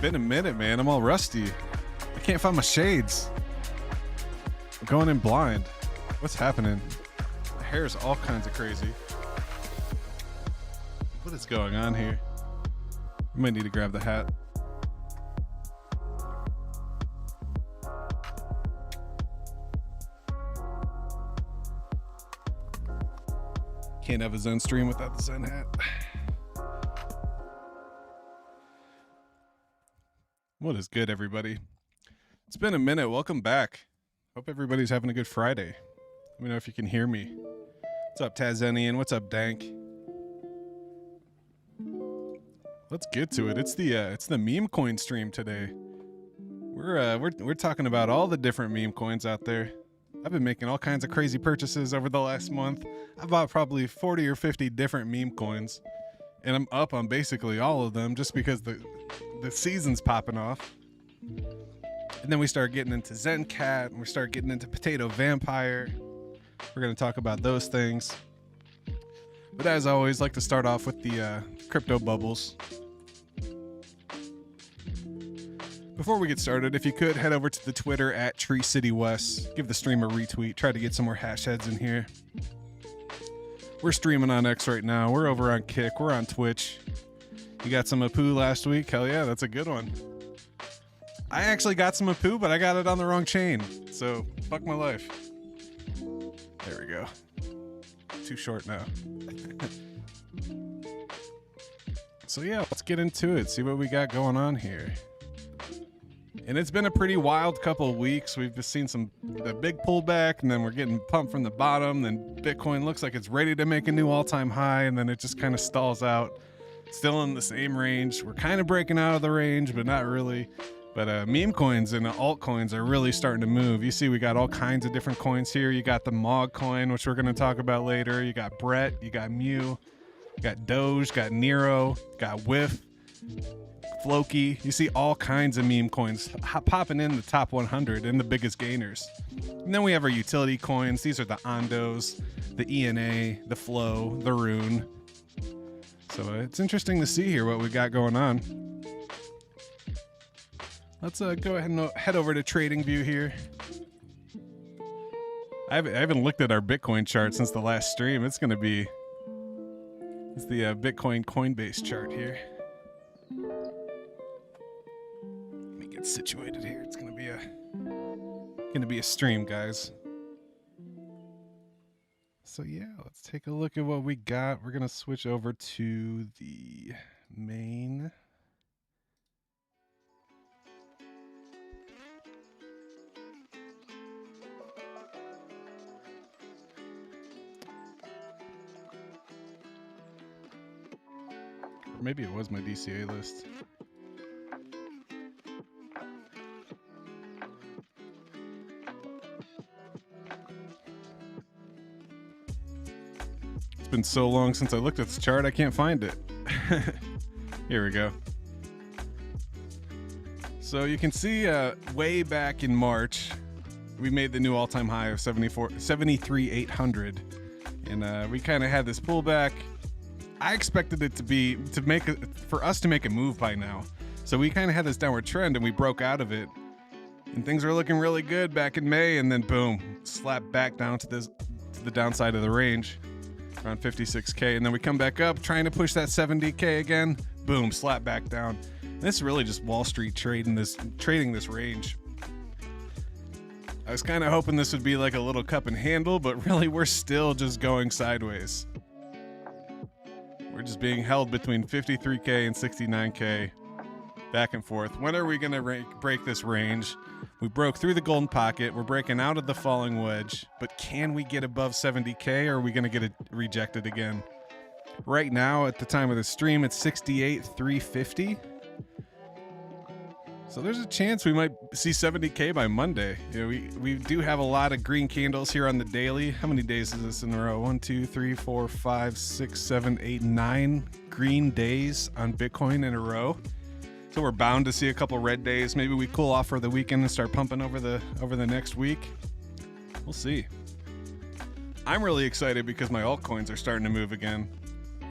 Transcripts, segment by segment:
Been a minute, man. I'm all rusty. I can't find my shades. I'm going in blind. What's happening? My hair is all kinds of crazy. What is going on here? I might need to grab the hat. Can't have a Zen stream without the Zen hat. What is good, everybody? It's been a minute. Welcome back. Hope everybody's having a good Friday. Let me know if you can hear me. What's up, Tazenian? What's up, Dank? Let's get to it. It's the meme coin stream today. We're talking about all the different meme coins out there. I've been making all kinds of crazy purchases over the last month. I bought probably 40 or 50 different meme coins, and I'm up on basically all of them just because the season's popping off. And then we start getting into XenCat, and we start getting into Potato Vampire. We're going to talk about those things. But as always, like to start off with the crypto bubbles. Before we get started, if you could head over to the Twitter at TreeCityWest, give the stream a retweet, try to get some more hash heads in here. We're streaming on X right now. We're over on Kick. We're on Twitch. You got some Apu last week? Hell yeah, that's a good one. I actually got some Apu, but I got it on the wrong chain. So, fuck my life. There we go. Too short now. So yeah, let's get into it. See what we got going on here. And it's been a pretty wild couple of weeks. We've just seen the big pullback, and then we're getting pumped from the bottom. Then Bitcoin looks like it's ready to make a new all-time high, and then it just kind of stalls out. Still in the same range. We're kind of breaking out of the range, but not really. But meme coins and altcoins are really starting to move. You see we got all kinds of different coins here. You got the Mog coin, which we're going to talk about later. You got Brett, you got Mew, you got Doge, got Nero, got Whiff, Floki. You see all kinds of meme coins popping in the top 100 and the biggest gainers. And then we have our utility coins. These are the Ondos, the ENA, the Flow, the Rune. So it's interesting to see here what we got going on. Let's go ahead and head over to TradingView here. I haven't looked at our Bitcoin chart since the last stream. It's the Bitcoin Coinbase chart here. Let me get situated here. It's gonna be a stream, guys. So yeah, let's take a look at what we got. We're gonna switch over to the main. Or maybe it was my DCA list. It's been so long since I looked at this chart, I can't find it. Here we go. So you can see way back in March, we made the new all-time high of 73,800. And we kind of had this pullback. I expected it for us to make a move by now. So we kind of had this downward trend and we broke out of it. And things were looking really good back in May, and then boom, slapped back down to the downside of the range, around 56K. And then we come back up, trying to push that 70K again. Boom, slap back down. And this is really just Wall Street trading this range. I was kind of hoping this would be like a little cup and handle, but really we're still just going sideways. We're just being held between 53K and 69K, back and forth. When are we going to break this range? We broke through the golden pocket. We're breaking out of the falling wedge, but can we get above 70K, or are we going to get it rejected again? Right now, at the time of the stream, it's 68,350. So there's a chance we might see 70K by Monday. You know, we do have a lot of green candles here on the daily. How many days is this in a row? 1, 2, 3, 4, 5, 6, 7, 8, 9 green days on Bitcoin in a row. So we're bound to see a couple red days. Maybe we cool off for the weekend and start pumping over the next week. We'll see. I'm really excited because my altcoins are starting to move again.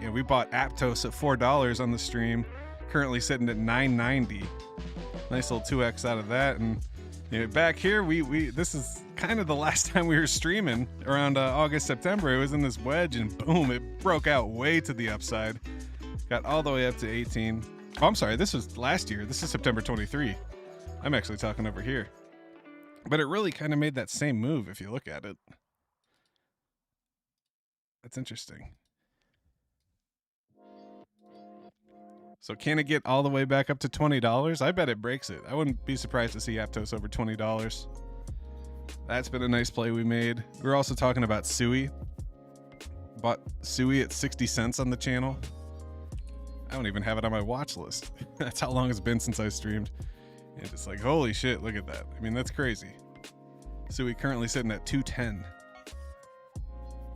You know, we bought Aptos at $4 on the stream, currently sitting at $9.90. Nice little 2x out of that. And you know, back here, we this is kind of the last time we were streaming around August, September. It was in this wedge, and boom, it broke out way to the upside. Got all the way up to 18. Oh, I'm sorry, this was last year. This is September 23. I'm actually talking over here. But it really kind of made that same move if you look at it. That's interesting. So can it get all the way back up to $20? I bet it breaks it. I wouldn't be surprised to see Aptos over $20. That's been a nice play we made. We were also talking about Sui. Bought Sui at 60 cents on the channel. I don't even have it on my watch list. That's how long it's been since I streamed. And it's like, holy shit, look at that. I mean, that's crazy. Sui currently sitting at 210.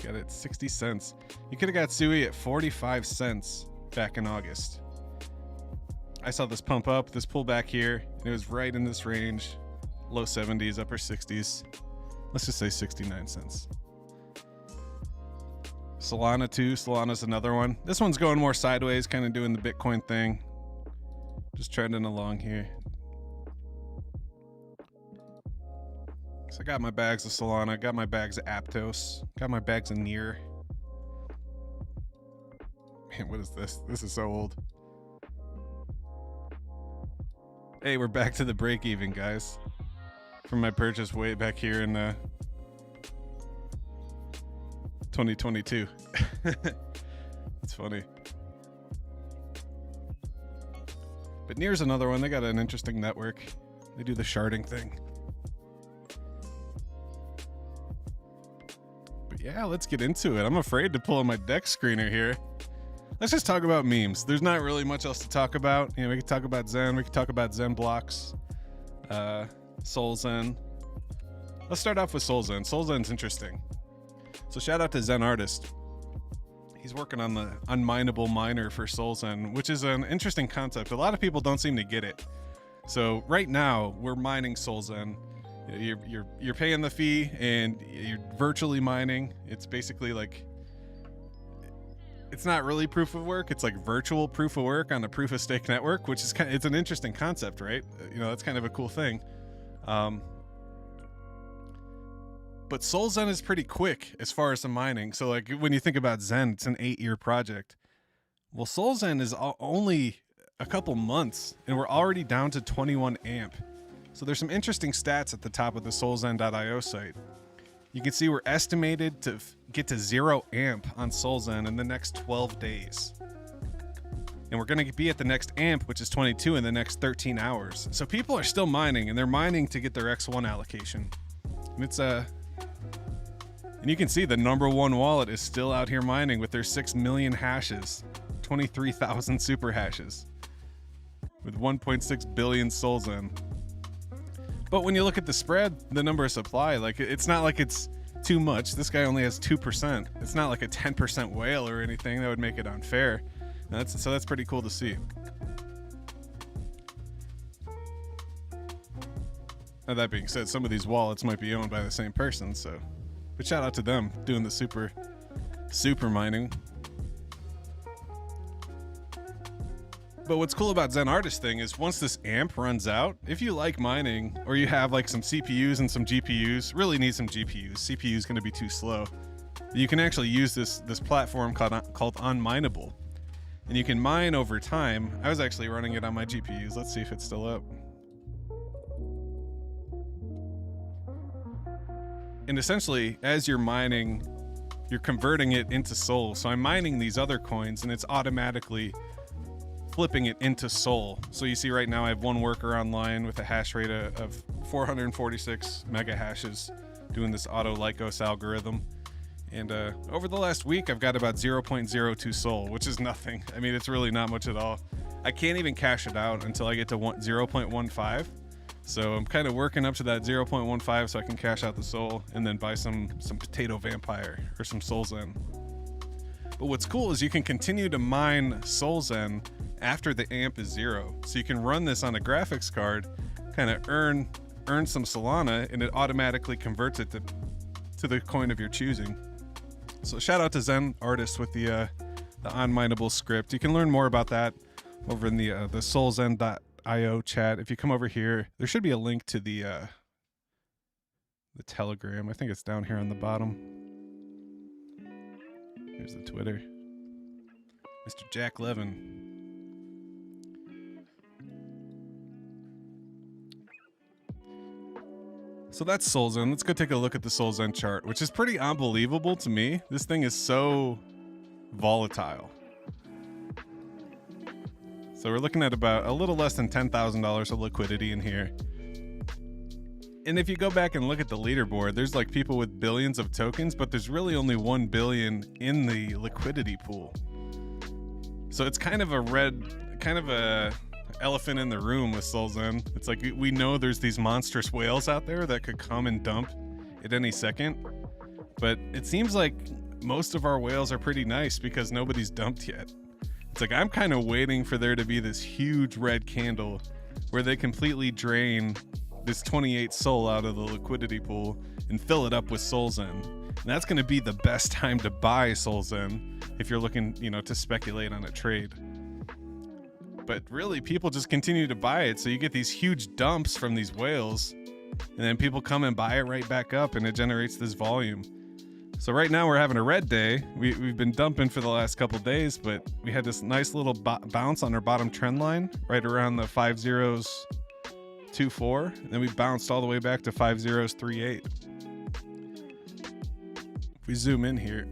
Got it at 60 cents. You could have got Sui at 45 cents back in August. I saw this pump up, this pull back here, and it was right in this range. Low 70s, upper 60s. Let's just say 69 cents. Solana too. Solana's another one. This one's going more sideways, kind of doing the Bitcoin thing. Just trending along here. So I got my bags of Solana, got my bags of Aptos, got my bags of Near. Man, what is this? This is so old. Hey, we're back to the break even, guys. From my purchase way back here in 2022. It's funny. But Near's another one. They got an interesting network. They do the sharding thing. But yeah, let's get into it. I'm afraid to pull on my deck screener here. Let's just talk about memes. There's not really much else to talk about. You know, we could talk about Zen. We could talk about XenBlocks, solXEN. Let's start off with solXEN. solXEN's interesting. So shout out to Zen Artist. He's working on the unminable miner for solXEN, which is an interesting concept. A lot of people don't seem to get it. So right now we're mining solXEN. You're paying the fee and you're virtually mining. It's basically like, it's not really proof of work. It's like virtual proof of work on a proof of stake network, which is it's an interesting concept, right? You know, that's kind of a cool thing. But solXEN is pretty quick as far as the mining. So like when you think about Zen, it's an 8-year project. Well, solXEN is only a couple months and we're already down to 21 amp. So there's some interesting stats at the top of the solXEN.io site. You can see we're estimated to get to 0 amp on solXEN in the next 12 days. And we're going to be at the next amp, which is 22, in the next 13 hours. So people are still mining, and they're mining to get their X1 allocation. And it's and you can see the #1 wallet is still out here mining with their 6 million hashes, 23,000 super hashes, with 1.6 billion solXEN. But when you look at the spread, the number of supply, like it's not like it's too much. This guy only has 2%. It's not like a 10% whale or anything that would make it unfair. So that's pretty cool to see. Now that being said, some of these wallets might be owned by the same person, so but shout out to them doing the super mining. But what's cool about Zen Artist thing is once this amp runs out, if you like mining or you have like some CPUs and some GPUs, really need some GPUs. CPU is going to be too slow. You can actually use this platform called Unminable, and you can mine over time. I was actually running it on my GPUs. Let's see if it's still up. And essentially, as you're mining, you're converting it into Sol. So I'm mining these other coins, and it's automatically flipping it into Sol. So you see right now I have one worker online with a hash rate of 446 mega hashes doing this auto Lycos algorithm. And over the last week, I've got about 0.02 Sol, which is nothing. I mean, it's really not much at all. I can't even cash it out until I get to 0.15. So I'm kind of working up to that 0.15 so I can cash out the Sol and then buy some Potato Vampire or some solXEN. But what's cool is you can continue to mine solXEN after the amp is 0. So you can run this on a graphics card, kind of earn some Solana, and it automatically converts it to the coin of your choosing. So shout out to Zen Artist with the unminable script. You can learn more about that over in the solXEN solxen.io chat. If you come over here, there should be a link to the Telegram. I think it's down here on the bottom. Here's the Twitter. Mr. Jack Levin. So that's solXEN. Let's go take a look at the solXEN chart, which is pretty unbelievable to me. This thing is so volatile. So we're looking at about a little less than $10,000 of liquidity in here. And if you go back and look at the leaderboard, there's like people with billions of tokens, but there's really only 1 billion in the liquidity pool. So it's kind of a elephant in the room with solXEN. It's like we know there's these monstrous whales out there that could come and dump at any second, but it seems like most of our whales are pretty nice because nobody's dumped yet. It's like I'm kind of waiting for there to be this huge red candle where they completely drain this 28 SOL out of the liquidity pool and fill it up with solXEN. And that's going to be the best time to buy solXEN if you're looking, to speculate on a trade. But really, people just continue to buy it. So you get these huge dumps from these whales, and then people come and buy it right back up, and it generates this volume. So right now we're having a red day. We've been dumping for the last couple days, but we had this nice little bounce on our bottom trend line right around the 5024, and then we bounced all the way back to 5038. If we zoom in here,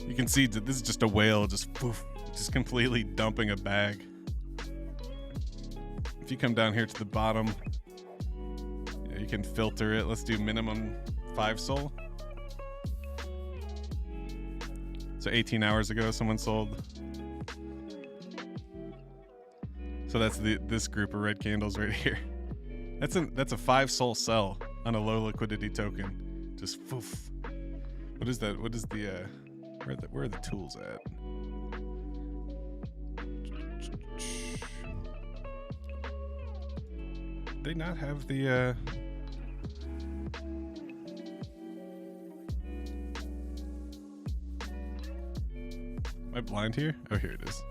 you can see that this is just a whale just completely dumping a bag. If you come down here to the bottom, you can filter it. Let's do minimum 5 SOL. So 18 hours ago someone sold. So that's this group of red candles right here. That's a 5 SOL sell on a low liquidity token. Just foof. What is that? What is the where are the tools at? They not have the am I blind here? Oh, here it is.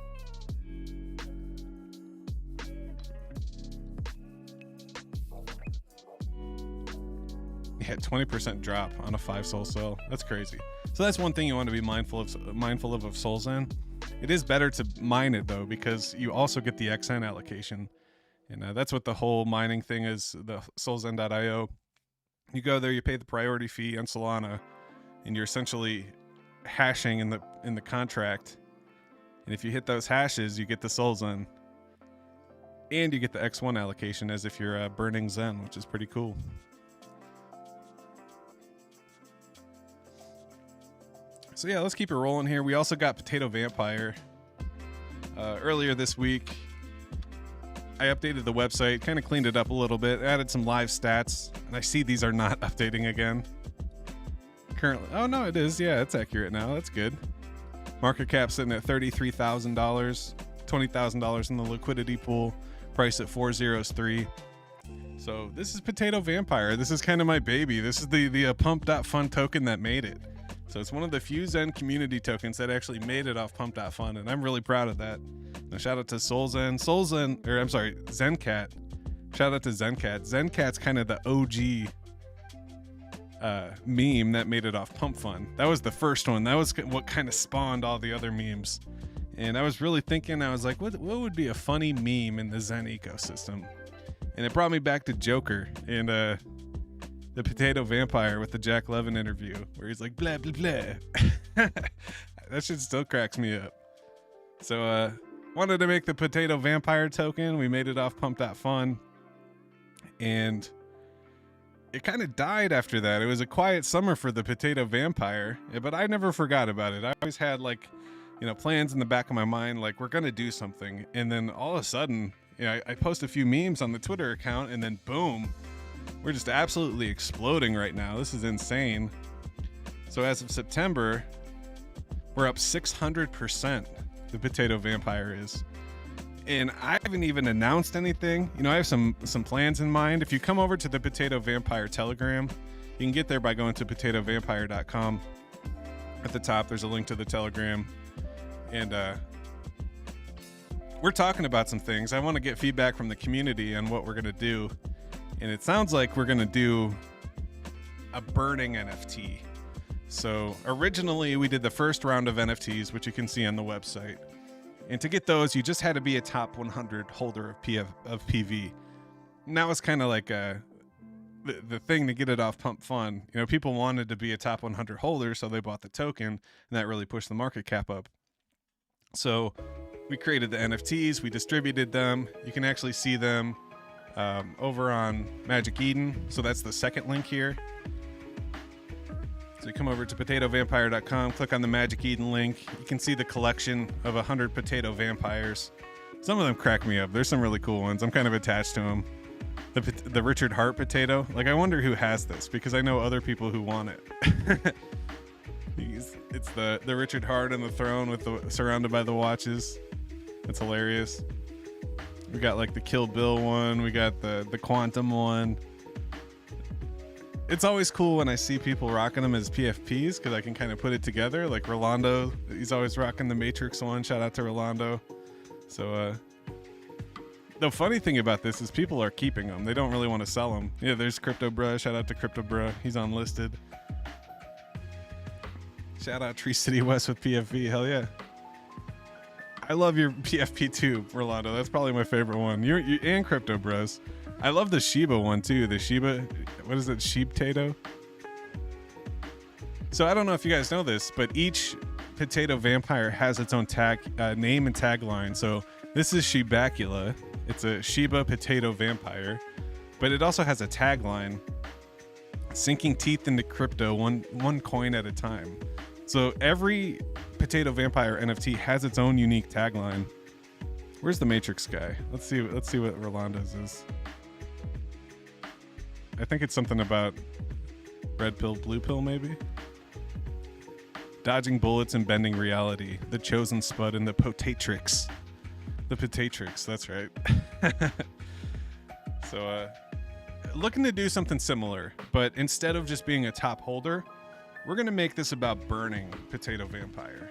Yeah, 20% drop on a 5 SOL sell. That's crazy. So that's one thing you want to be mindful of solXEN. It is better to mine it though, because you also get the XN allocation. And that's what the whole mining thing is, the solXEN.io. You go there, you pay the priority fee on Solana, and you're essentially hashing in the contract. And if you hit those hashes, you get the solXEN. And you get the X1 allocation as if you're burning Xen, which is pretty cool. So yeah, let's keep it rolling here. We also got Potato Vampire. Earlier this week, I updated the website, kind of cleaned it up a little bit, added some live stats, and I see these are not updating again. Currently, oh no, it is. Yeah, it's accurate now. That's good. Market cap sitting at $33,000, $20,000 in the liquidity pool, price at 403. So this is Potato Vampire. This is kind of my baby. This is the pump.fun token that made it. So it's one of the few Zen community tokens that actually made it off pump.fun, and I'm really proud of that. Now shout out to XenCat. Shout out to XenCat. XenCat's kind of the OG meme that made it off Pump Fun. That was the first one. That was what kind of spawned all the other memes. And I was really thinking, I was like, what would be a funny meme in the Zen ecosystem? And it brought me back to Joker and the Potato Vampire with the Jack Levin interview where he's like, blah, blah, blah. That shit still cracks me up. So wanted to make the Potato Vampire token. We made it off Pump.fun. And it kind of died after that. It was a quiet summer for the Potato Vampire, but I never forgot about it. I always had plans in the back of my mind, like we're going to do something. And then all of a sudden, I post a few memes on the Twitter account and then boom, we're just absolutely exploding right now. This is insane. So as of September, we're up 600%. The Potato Vampire is. And I haven't even announced anything. I have some plans in mind. If you come over to the Potato Vampire Telegram, you can get there by going to potatovampire.com. At the top, there's a link to the Telegram. And we're talking about some things. I want to get feedback from the community on what we're going to do. And it sounds like we're going to do a burning NFT. So originally we did the first round of NFTs, which you can see on the website. And to get those, you just had to be a top 100 holder of PV. And that was kind of like the thing to get it off Pump Fun. You know, people wanted to be a top 100 holder, so they bought the token, and that really pushed the market cap up. So we created the NFTs, we distributed them. You can actually see them over on Magic Eden. So that's the second link here. So you come over to potatovampire.com, click on the Magic Eden link. You can see the collection of 100 potato vampires. Some of them crack me up. There's some really cool ones. I'm kind of attached to them. The Richard Hart potato. Like, I wonder who has this, because I know other people who want it. It's the Richard Hart on the throne with surrounded by the watches. That's hilarious. We got like the Kill Bill one. We got the Quantum one. It's always cool when I see people rocking them as PFPs, because I can kind of put it together. Like Rolando, he's always rocking the Matrix one. Shout out to Rolando. So the funny thing about this is people are keeping them. They don't really want to sell them. Yeah, there's Crypto Bruh. Shout out to Crypto Bruh. He's unlisted. Shout out Tree City West with PFV. Hell yeah. I love your PFP too, Rolando. That's probably my favorite one. You and Crypto Bros. I love the Shiba one too. The Shiba, what is it? Sheep Tato. So I don't know if you guys know this, but each potato vampire has its own name and tagline. So this is Shibacula. It's a Shiba potato vampire, but it also has a tagline: sinking teeth into crypto, one coin at a time. So every potato vampire NFT has its own unique tagline. Where's the Matrix guy? Let's see what Rolando's is. I think it's something about red pill, blue pill, maybe. Dodging bullets and bending reality. The chosen spud in the potatrix. The potatrix, that's right. So looking to do something similar, but instead of just being a top holder, we're gonna make this about burning potato vampire.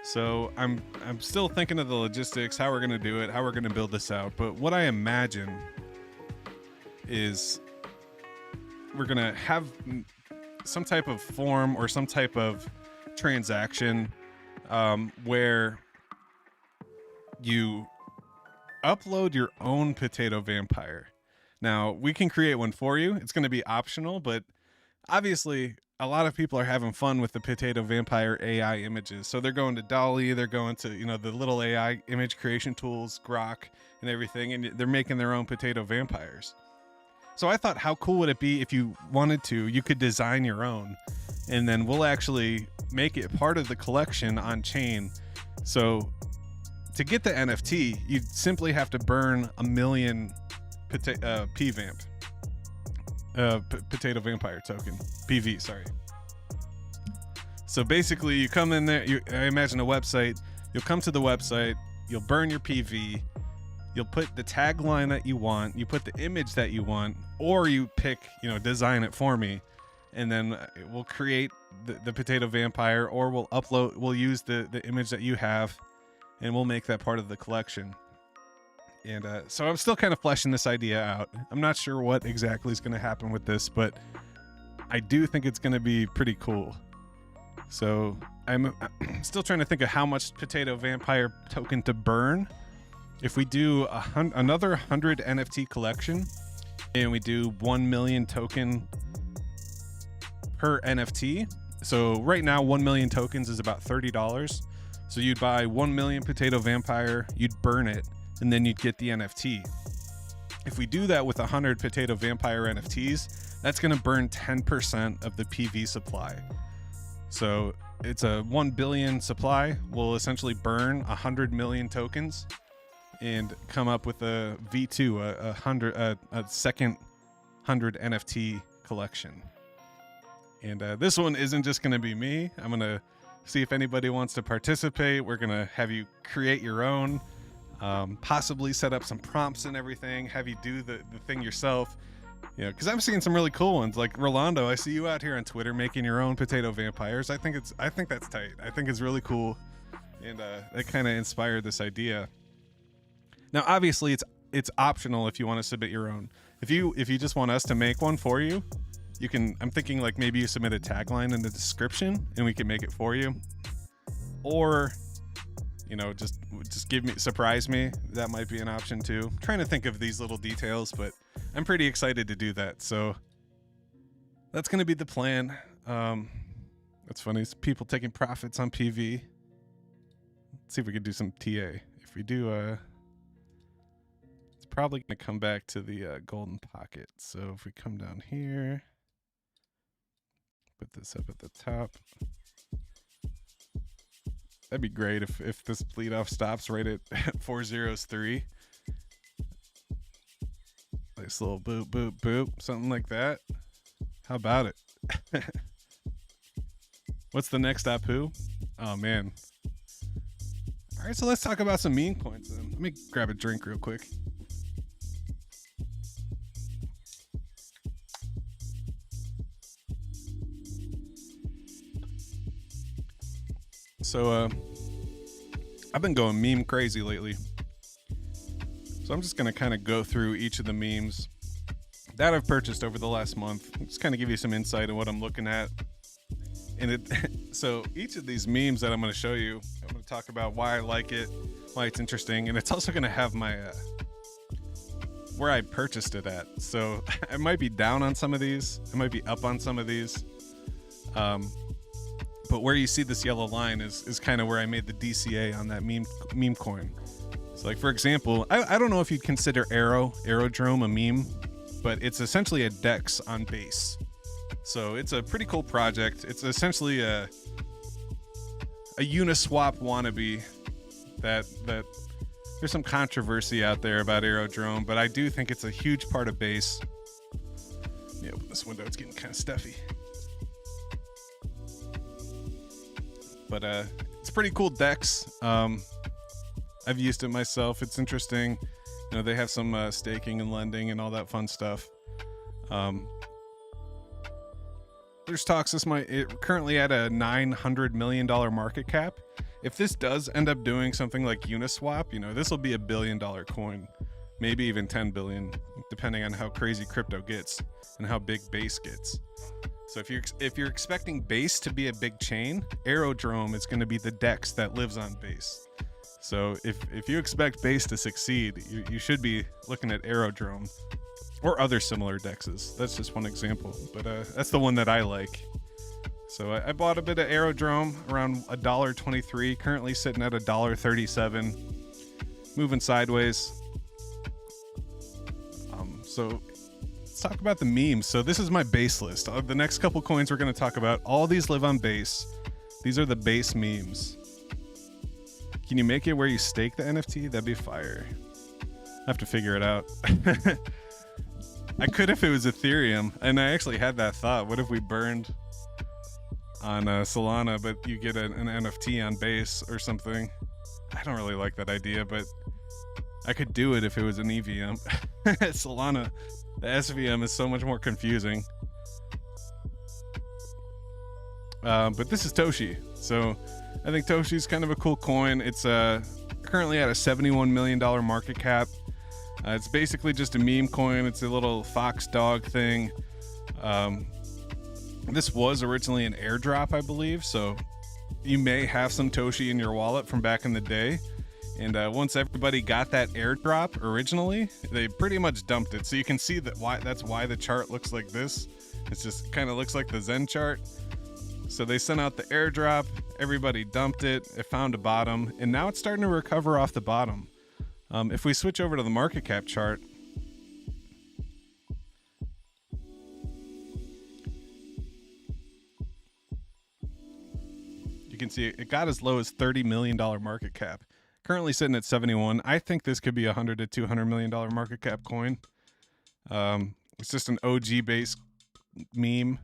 So I'm still thinking of the logistics, how we're gonna do it, how we're gonna build this out. But what I imagine is we're gonna have some type of form or some type of transaction where you upload your own potato vampire. Now, we can create one for you. It's going to be optional, but obviously a lot of people are having fun with the potato vampire AI images. So they're going to Dolly, they're going to, the little AI image creation tools, Grok and everything, and they're making their own potato vampires. So I thought, how cool would it be if you wanted to, you could design your own, and then we'll actually make it part of the collection on chain. So to get the NFT, you simply have to burn 1 million PVamp. Potato vampire token. PV, sorry. So basically you come in there, I imagine a website, you'll come to the website, you'll burn your PV, you'll put the tagline that you want, you put the image that you want, or you pick, design it for me, and then we'll create the potato vampire, or we'll use the image that you have, and we'll make that part of the collection. And so I'm still kind of fleshing this idea out. I'm not sure what exactly is going to happen with this, but I do think it's going to be pretty cool. So I'm still trying to think of how much potato vampire token to burn. If we do another 100 NFT collection and we do 1 million token per NFT. So right now 1 million tokens is about $30. So you'd buy 1 million potato vampire, you'd burn it, and then you'd get the NFT. If we do that with 100 potato vampire NFTs, that's going to burn 10% of the PV supply. So it's a 1 billion supply. We'll essentially burn 100 million tokens and come up with a V2, a second 100 NFT collection. And this one isn't just going to be me. I'm going to see if anybody wants to participate. We're going to have you create your own. Possibly set up some prompts and everything, have you do the thing yourself, because I'm seeing some really cool ones. Like Rolando, I see you out here on Twitter making your own potato vampires. I think that's tight. I think it's really cool, and that kind of inspired this idea. Now, obviously, it's optional if you want to submit your own. If you just want us to make one for you, you can. I'm thinking like maybe you submit a tagline in the description and we can make it for you, or just surprise me. That might be an option too. I'm trying to think of these little details, but I'm pretty excited to do that. So that's gonna be the plan. That's funny. It's people taking profits on PV. Let's see if we can do some TA. If we do, it's probably gonna come back to the golden pocket. So if we come down here, put this up at the top. That'd be great if this bleed off stops right at 403. Nice little boop, boop, boop, something like that. How about it? What's the next Apu? Oh man. All right, so let's talk about some meme coins then. Let me grab a drink real quick. So I've been going meme crazy lately. So I'm just gonna kind of go through each of the memes that I've purchased over the last month. Just kind of give you some insight on what I'm looking at. And so each of these memes that I'm going to show you, I'm going to talk about why I like it, why it's interesting, and it's also going to have my where I purchased it at. So I might be down on some of these, I might be up on some of these, but where you see this yellow line is kind of where I made the DCA on that meme coin. So like for example, I don't know if you'd consider Aerodrome a meme, but it's essentially a DEX on base. So it's a pretty cool project. It's essentially a Uniswap wannabe that there's some controversy out there about Aerodrome, but I do think it's a huge part of base. Yeah, open this window, it's getting kind of stuffy. But it's pretty cool DEX. I've used it myself. It's interesting. They have some staking and lending and all that fun stuff. There's talks it currently at a $900 million market cap. If this does end up doing something like Uniswap, this will be $1 billion coin, maybe even 10 billion, depending on how crazy crypto gets and how big base gets. So if you're expecting base to be a big chain, Aerodrome is going to be the DEX that lives on base. So if you expect base to succeed, you should be looking at Aerodrome or other similar DEXs. That's just one example, but that's the one that I like. So I bought a bit of Aerodrome around $1.23, currently sitting at $1.37, moving sideways. So let's talk about the memes. So this is my base list. The next couple coins we're going to talk about, all these live on base. These are the base memes. Can you make it where you stake the NFT? That'd be fire. I have to figure it out. I could if it was Ethereum, and I actually had that thought. What if we burned on Solana, but you get an NFT on base or something? I don't really like that idea, but I could do it if it was an EVM. Solana, the SVM is so much more confusing. But this is Toshi. So I think Toshi's kind of a cool coin. It's currently at a $71 million market cap. It's basically just a meme coin. It's a little fox dog thing. This was originally an airdrop, I believe. So you may have some Toshi in your wallet from back in the day. And once everybody got that airdrop originally, they pretty much dumped it. So you can see that's why the chart looks like this. It's just kind of looks like the Zen chart. So they sent out the airdrop, everybody dumped it, it found a bottom, and now it's starting to recover off the bottom. If we switch over to the market cap chart, you can see it got as low as $30 million market cap. Currently sitting at 71. I think this could be a $100 to $200 million market cap coin. It's just an OG based meme.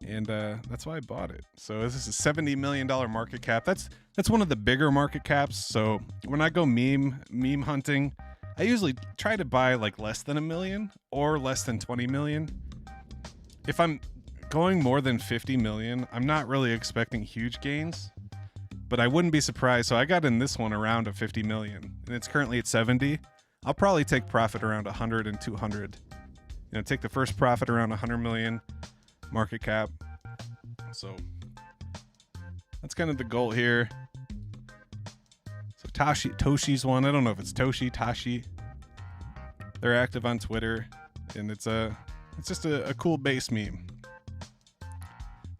And that's why I bought it. So this is a $70 million market cap. That's one of the bigger market caps. So when I go meme hunting, I usually try to buy like less than $1 million or less than 20 million. If I'm going more than 50 million, I'm not really expecting huge gains. but I wouldn't be surprised. So I got in this one around a 50 million, and it's currently at 70. I'll probably take profit around 100 and 200. You know, take the first profit around 100 million market cap. So that's kind of the goal here. So Toshi's one. I don't know if it's Tashi. They're active on Twitter, and it's just a cool base meme.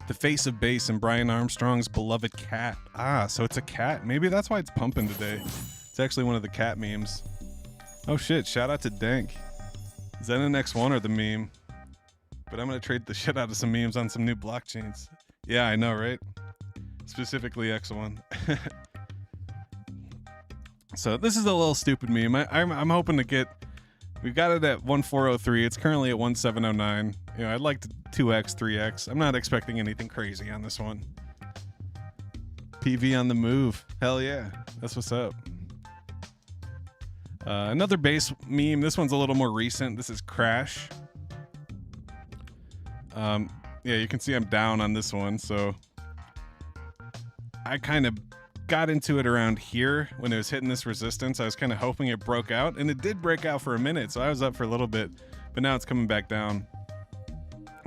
The face of base and Brian Armstrong's beloved cat. Ah, so it's a cat. Maybe that's why it's pumping today. It's actually one of the cat memes. Oh shit, shout out to Dank. Zen and X1 are the meme. But I'm gonna trade the shit out of some memes on some new blockchains. Yeah, I know, right? Specifically X1. So this is a little stupid meme. I'm hoping to get, we got it at 1403. It's currently at 1709. You know, I'd like to 2x, 3x. I'm not expecting anything crazy on this one. PV on the move. Hell yeah. That's what's up. Another base meme. This one's a little more recent. This is Crash. Yeah, you can see I'm down on this one. So I kind of got into it around here when it was hitting this resistance. I was kind of hoping it broke out, and it did break out for a minute. So I was up for a little bit, but now it's coming back down.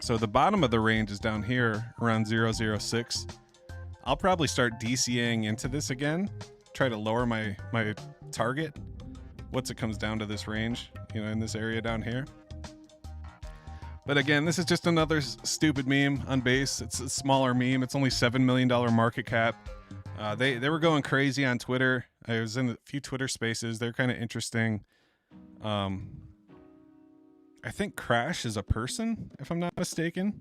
So the bottom of the range is down here around 006. I'll probably start DCAing into this again, try to lower my target once it comes down to this range, you know, in this area down here. But again, this is just another stupid meme on base. It's a smaller meme. It's only $7 million market cap. They were going crazy on Twitter. I was in a few Twitter spaces. They're kind of interesting. I think Crash is a person, if I'm not mistaken.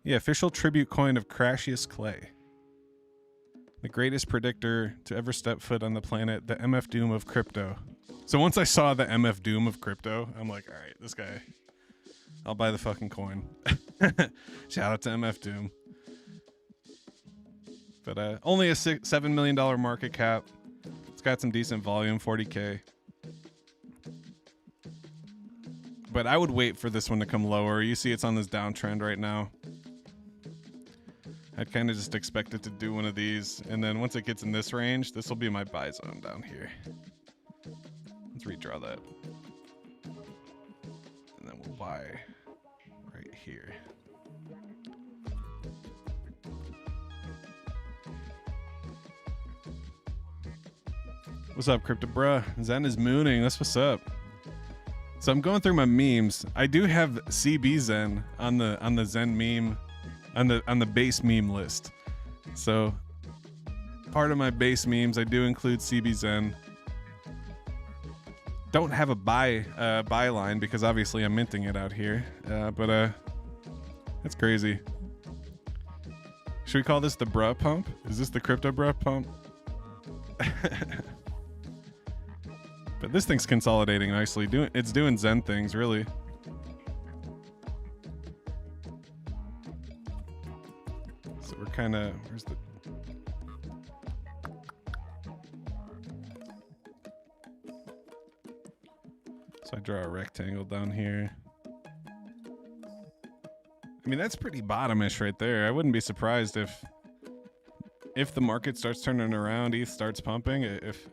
Yeah, official tribute coin of Crashius Clay. The greatest predictor to ever step foot on the planet, the MF Doom of crypto. So once I saw the MF Doom of crypto, I'm like, all right, this guy, I'll buy the fucking coin. Shout out to MF Doom. But only a $7 million market cap. It's got some decent volume, 40K. But I would wait for this one to come lower. You see it's on this downtrend right now. I'd kind of just expect it to do one of these. And then once it gets in this range, this will be my buy zone down here. Let's redraw that. And then we'll buy right here. What's up, Crypto Bruh? Zen is mooning. That's what's up. So I'm going through my memes. I do have CB Zen on the Zen meme, on the base meme list. So part of my base memes, I do include CB Zen. Don't have a buy line because obviously I'm minting it out here. But that's crazy. Should we call this the bruh pump? Is this the crypto bruh pump? But this thing's consolidating nicely. It's doing Zen things, really. So we're kind of, where's the... So I draw a rectangle down here. I mean, that's pretty bottomish right there. I wouldn't be surprised if the market starts turning around, ETH starts pumping, if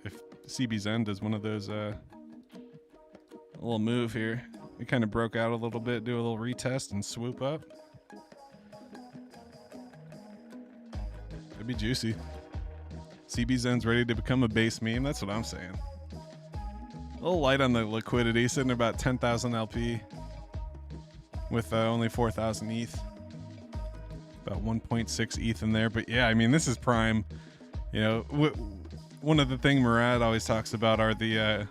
CB Zen does one of those, a little move here. We kind of broke out a little bit, do a little retest and swoop up. It'd be juicy. CB Zen's ready to become a base meme. That's what I'm saying. A little light on the liquidity, sitting at about 10,000 LP with only 4,000 ETH. About 1.6 ETH in there. But yeah, I mean, this is prime. You know, one of the things Murad always talks about are the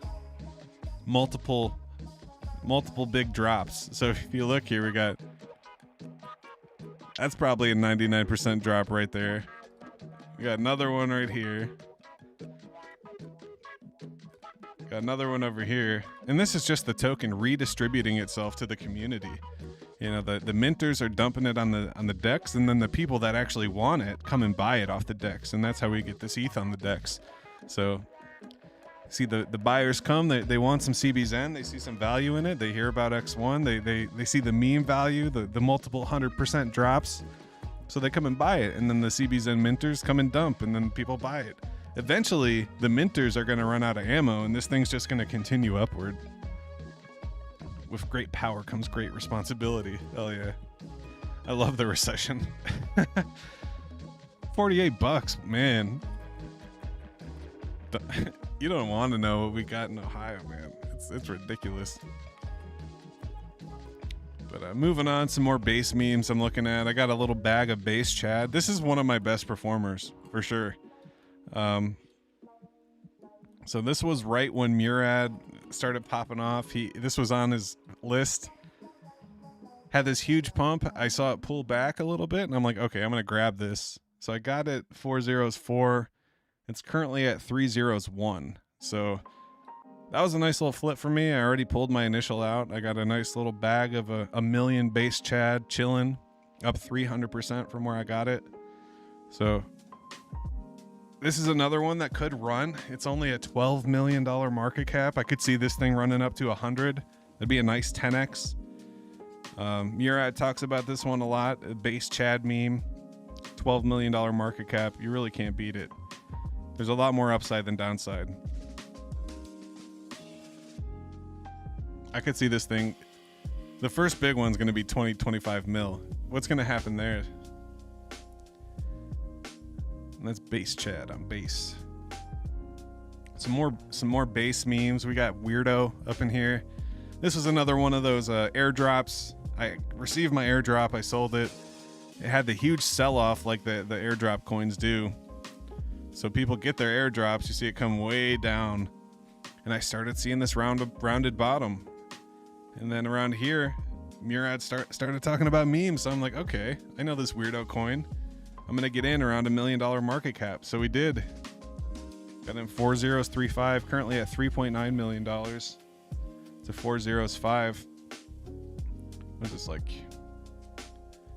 multiple big drops. So if you look here, we got, that's probably a 99% drop right there. We got another one right here. Got another one over here. And this is just the token redistributing itself to the community. You know, the minters are dumping it on the DEX, and then the people that actually want it come and buy it off the DEX, and that's how we get this ETH on the DEX. So see the buyers come, they want some CB Zen, they see some value in it, they hear about X1, they see the meme value, the multiple 100% drops, So they come and buy it, and then the CBZen minters come and dump, and then people buy it. Eventually, the minters are going to run out of ammo, and this thing's just going to continue upward. With great power comes great responsibility. Hell yeah. I love the recession. 48 bucks, man. You don't want to know what we got in Ohio, man. It's ridiculous. But moving on, some more base memes I'm looking at. I got a little bag of base Chad. This is one of my best performers, for sure. So this was right when Murad started popping off. This was on his list. Had this huge pump. I saw it pull back a little bit, and I'm like, okay, I'm going to grab this. So I got it 404. It's currently at 301. So that was a nice little flip for me. I already pulled my initial out. I got a nice little bag of a million base Chad chilling, up 300% from where I got it. So this is another one that could run. It's only a $12 million market cap. I could see this thing running up to 100. That'd be a nice 10x. Murad talks about this one a lot. A base Chad meme, $12 million market cap. You really can't beat it. There's a lot more upside than downside. I could see this thing. The first big one's going to be 25 mil. What's going to happen there? And that's base Chad on base. Some more base memes. We got Weirdo up in here. This was another one of those airdrops. I received my airdrop. I sold it. It had the huge sell-off like the airdrop coins do. So people get their airdrops. You see it come way down. And I started seeing this rounded bottom. And then around here, Murad started talking about memes. So I'm like, okay, I know this Weirdo coin. I'm going to get in around $1 million market cap. So we did. Got in 4 zeros, 3.5. Currently at $3.9 million. To 4 zeros, 5. What is this like?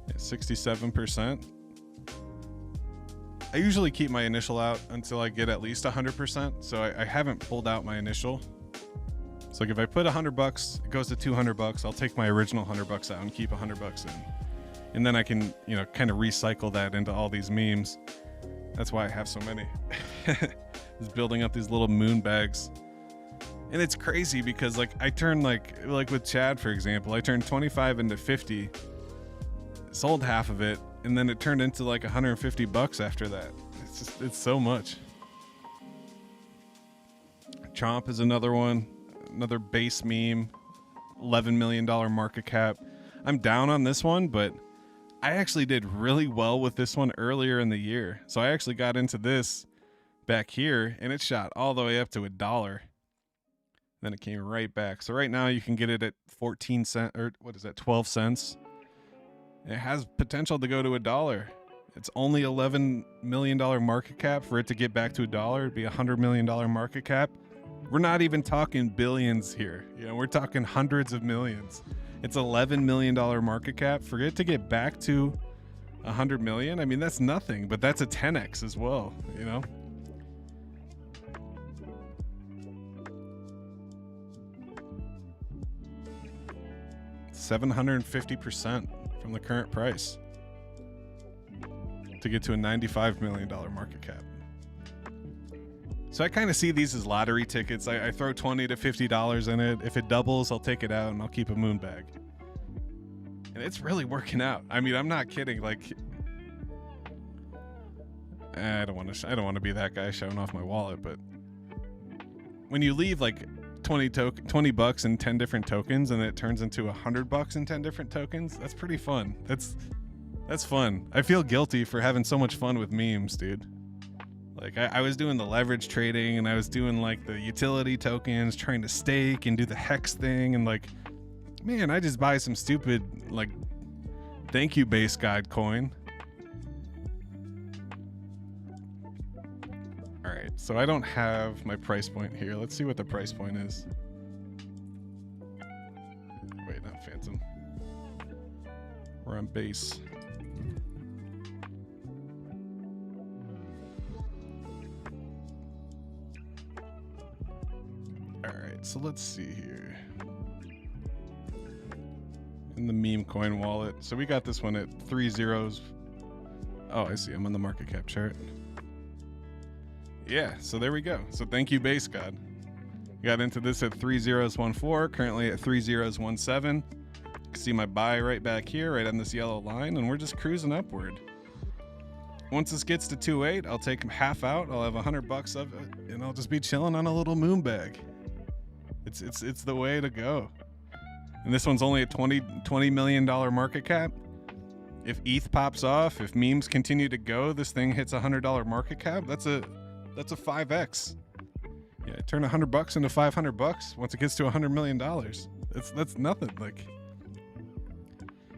Yeah, 67%. I usually keep my initial out until I get at least 100%. So I haven't pulled out my initial. So like if I put $100, it goes to $200. I'll take my original $100 out and keep $100 in. And then I can, kind of recycle that into all these memes. That's why I have so many. Just building up these little moon bags. And it's crazy because like I turn like with Chad, for example, I turned 25 into 50, sold half of it, and then it turned into like $150 after that. It's so much. Chomp is another one, another base meme, $11 million market cap. I'm down on this one, but I actually did really well with this one earlier in the year. So I actually got into this back here and it shot all the way up to $1. Then it came right back. So right now you can get it at 14 cents, or what is that, 12 cents. It has potential to go to $1. It's only $11 million market cap. For it to get back to $1, it'd be $100 million market cap. We're not even talking billions here. We're talking hundreds of millions. It's $11 million market cap. For it to get back to 100 million, I mean, that's nothing, but that's a 10x as well, 750% from the current price to get to a $95 million market cap. So I kind of see these as lottery tickets. I throw $20 to $50 in it. If it doubles, I'll take it out and I'll keep a moon bag. And it's really working out. I mean, I'm not kidding. Like, I don't want to be that guy showing off my wallet, but when you leave like $20 in 10 different tokens and it turns into $100 in 10 different tokens, that's pretty fun. That's fun. I feel guilty for having so much fun with memes, dude. Like I was doing the leverage trading and I was doing like the utility tokens, trying to stake and do the hex thing, and like, man, I just buy some stupid like thank you base guide coin. All right, so I don't have my price point here. Let's see what the price point is. Wait, not Phantom. We're on base. So let's see here. In the meme coin wallet. So we got this one at 3 zeros, Oh, I see. I'm on the market cap chart. Yeah, so there we go. So thank you, Base God. Got into this at 3014, currently at 3017. You can see my buy right back here, right on this yellow line, and we're just cruising upward. Once this gets to 2.8, I'll take half out. I'll have $100 of it, and I'll just be chilling on a little moon bag. It's the way to go. And this one's only a $20 million market cap. If ETH pops off, if memes continue to go, this thing hits $100 market cap. That's a 5x. Yeah, turn $100 into $500 once it gets to $100 million. That's nothing. Like,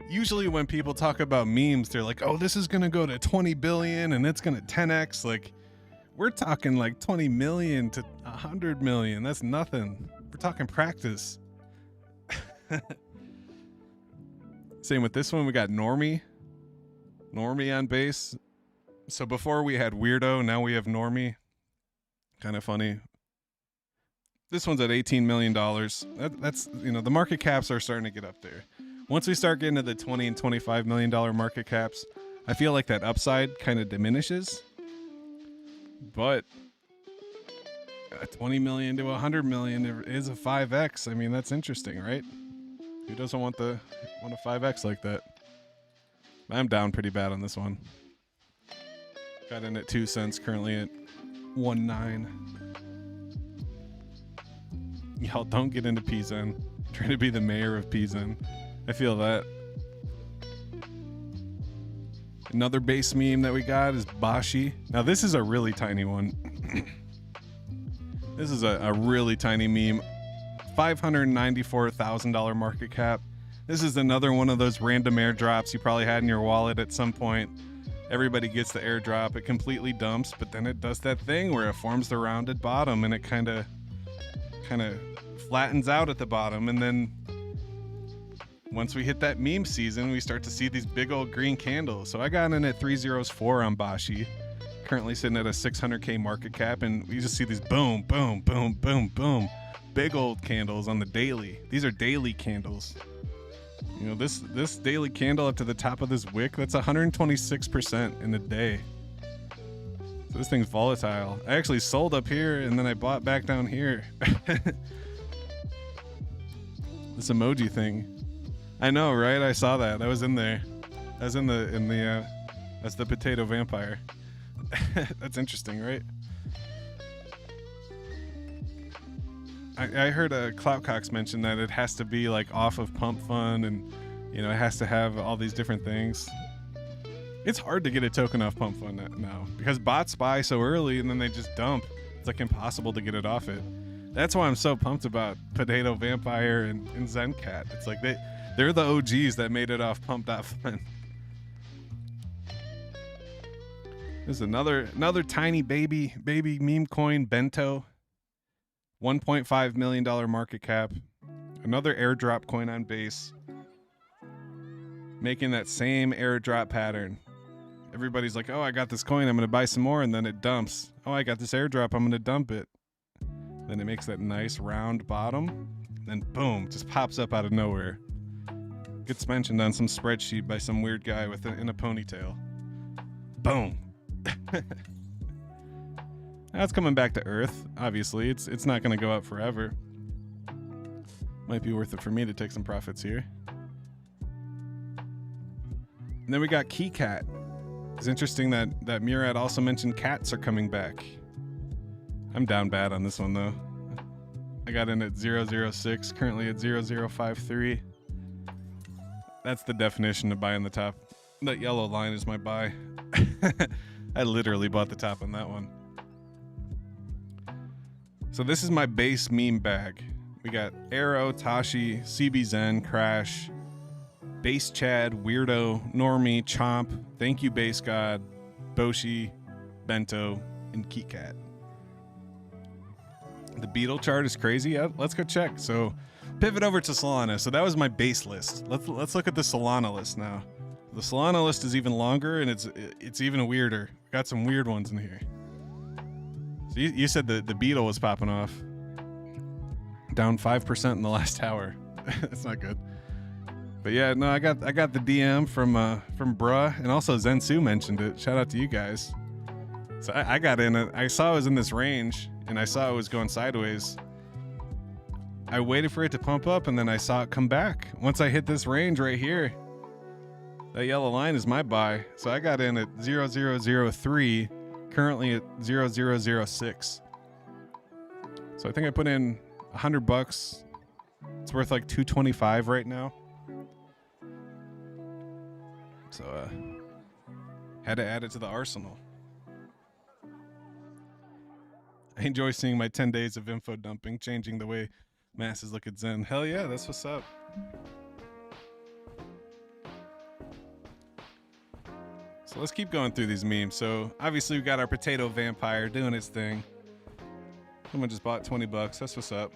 usually when people talk about memes, they're like, "Oh, this is gonna go to 20 billion and it's gonna 10x." Like, we're talking like 20 million to 100 million. That's nothing. We're talking practice. Same with this one. We got Normie on base. So before we had Weirdo, now we have Normie. Kind of funny. This one's at $18 million. That's, you know, the market caps are starting to get up there. Once we start getting to the $20 and $25 million market caps, I feel like that upside kind of diminishes. But 20 million to 100 million is a 5x. I mean, that's interesting, right? Who doesn't want a 5x like that? I'm down pretty bad on this one. Got in at 2 cents, currently at 1.9. Y'all don't get into PZen. Trying to be the mayor of PZen. I feel that. Another base meme that we got is Bashi. Now this is a really tiny one. This is a really tiny meme. $594,000 market cap. This is another one of those random airdrops you probably had in your wallet at some point. Everybody gets the airdrop. It completely dumps, but then it does that thing where it forms the rounded bottom and it kind of flattens out at the bottom. And then once we hit that meme season, we start to see these big old green candles. So I got in at 304 on Bashi, currently sitting at a 600K market cap, and we just see these boom, boom, boom, boom, boom, big old candles on the daily. These are daily candles. You know, this daily candle up to the top of this wick, that's 126% in a day. So this thing's volatile. I actually sold up here and then I bought back down here. This emoji thing. I know, right? I saw that. I was in there. I was that's the potato vampire. That's interesting, right? I heard Cloutcox mention that it has to be like off of Pump Fund, and you know, it has to have all these different things. It's hard to get a token off Pump Fund now because bots buy so early and then they just dump. It's like impossible to get it off it. That's why I'm so pumped about Potato Vampire and XenCat. It's like they're the OGs that made it off Pump.Fund. There's another tiny baby meme coin, Bento. $1.5 million market cap. Another airdrop coin on base. Making that same airdrop pattern. Everybody's like, oh, I got this coin, I'm going to buy some more, and then it dumps. Oh, I got this airdrop, I'm going to dump it. Then it makes that nice round bottom. And then boom, just pops up out of nowhere. Gets mentioned on some spreadsheet by some weird guy in a ponytail. Boom. Now it's coming back to Earth, obviously. It's not going to go up forever. Might be worth it for me to take some profits here. And then we got KeyCat. It's interesting that Murad also mentioned cats are coming back. I'm down bad on this one, though. I got in at 006, currently at 0053. That's the definition of buying the top. That yellow line is my buy. I literally bought the top on that one. So this is my base meme bag. We got Arrow, Tashi, CBZen, Crash, Base Chad, Weirdo, Normie, Chomp, Thank You Base God, Boshi, Bento, and KeyCat. The Beetle chart is crazy. Let's go check. So pivot over to Solana. So that was my base list. Let's look at the Solana list now. The Solana list is even longer and it's even weirder. We got some weird ones in here. So you said the Beetle was popping off. Down 5% in the last hour. That's not good. But yeah, no, I got the DM from Bruh, and also XenSu mentioned it. Shout out to you guys. So I got in it. I saw it was in this range, and I saw it was going sideways. I waited for it to pump up, and then I saw it come back. Once I hit this range right here, that yellow line is my buy. So I got in at 0003, currently at 0006. So I think I put in $100. It's worth like $225 right now. So had to add it to the arsenal. I enjoy seeing my 10 days of info dumping, changing the way masses look at Zen. Hell yeah, that's what's up. So let's keep going through these memes. So obviously we got our potato vampire doing his thing. Someone just bought $20. That's what's up.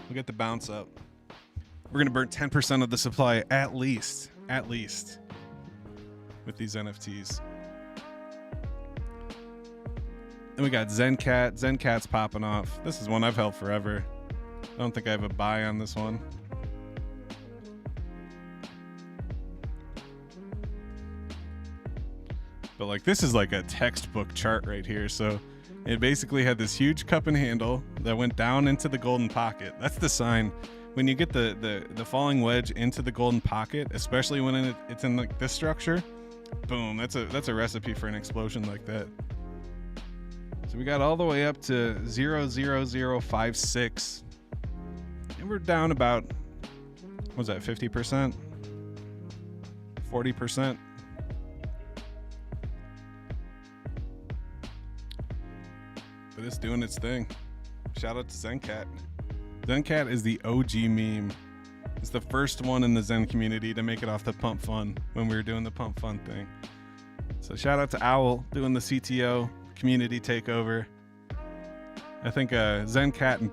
We'll get the bounce up. We're gonna burn 10% of the supply at least, with these NFTs. Then we got XenCat. XenCat's popping off. This is one I've held forever. I don't think I have a buy on this one. But like, this is like a textbook chart right here. So it basically had this huge cup and handle that went down into the golden pocket. That's the sign. When you get the falling wedge into the golden pocket, especially when it's in like this structure, boom, that's a recipe for an explosion like that. So we got all the way up to 00056, and we're down about, what was that, 50%? 40%? But it's doing its thing. Shout out to XenCat. XenCat is the OG meme. It's the first one in the Zen community to make it off the Pump Fun when we were doing the Pump Fun thing. So shout out to Owl doing the CTO community takeover. I think XenCat and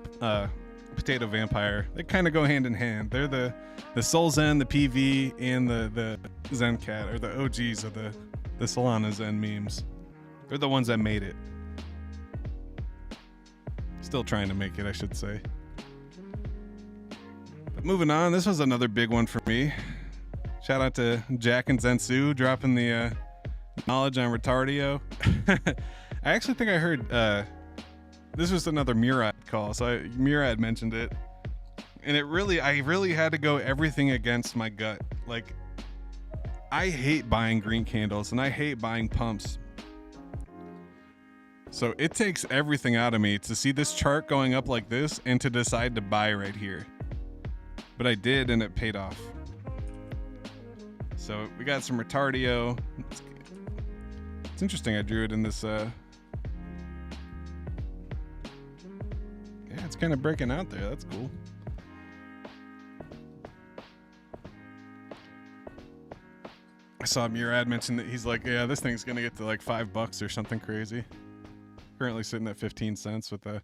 Potato Vampire, they kind of go hand in hand. They're the solXEN, the PV, and the XenCat are the OGs of the Solana Zen memes. They're the ones that made it. Still trying to make it, I should say. But moving on, this was another big one for me. Shout out to Jack and XenSu dropping the knowledge on Retardio. I actually think I heard this was another Murad call, so Murad mentioned it, and I really had to go everything against my gut. Like, I hate buying green candles and I hate buying pumps. So it takes everything out of me to see this chart going up like this and to decide to buy right here. But I did, and it paid off. So we got some Retardio. It's interesting I drew it in this yeah, it's kind of breaking out there. That's cool. I saw Murad mention that he's like, yeah, this thing's gonna get to like $5 or something crazy. Currently sitting at 15 cents with a,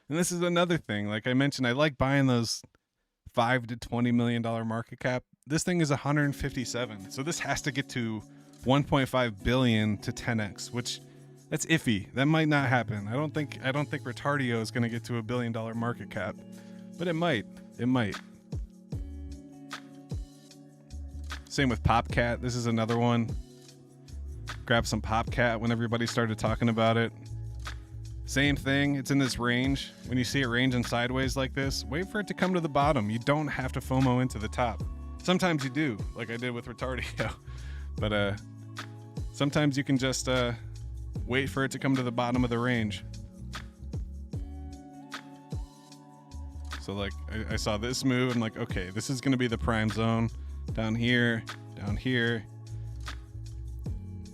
and this is another thing. Like I mentioned, I like buying those $5 to $20 million market cap. This thing is 157, so this has to get to 1.5 billion to 10x, which that's iffy. That might not happen. I don't think Retardio is going to get to $1 billion market cap, but it might. It might. Same with PopCat. This is another one. Grab some PopCat when everybody started talking about it. Same thing. It's in this range. When you see it ranging sideways like this, wait for it to come to the bottom. You don't have to FOMO into the top. Sometimes you do, like I did with Retardio. But sometimes you can just wait for it to come to the bottom of the range. So like I saw this move. I'm like, okay, this is going to be the prime zone. Down here, down here.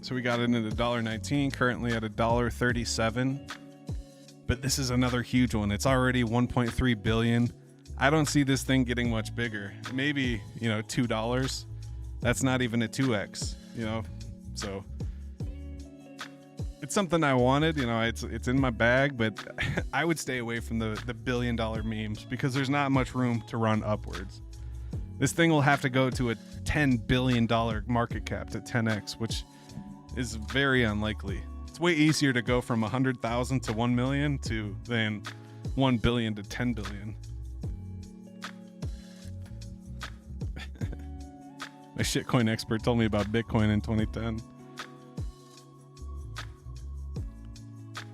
So we got it at $1.19, currently at $1.37. But this is another huge one. It's already 1.3 billion. I don't see this thing getting much bigger. Maybe, $2. That's not even a 2x, So it's something I wanted, it's in my bag, but I would stay away from the $1 billion memes because there's not much room to run upwards. This thing will have to go to a $10 billion market cap to 10x, which is very unlikely. It's way easier to go from 100,000 to 1 million than 1 billion to 10 billion. My shitcoin expert told me about Bitcoin in 2010.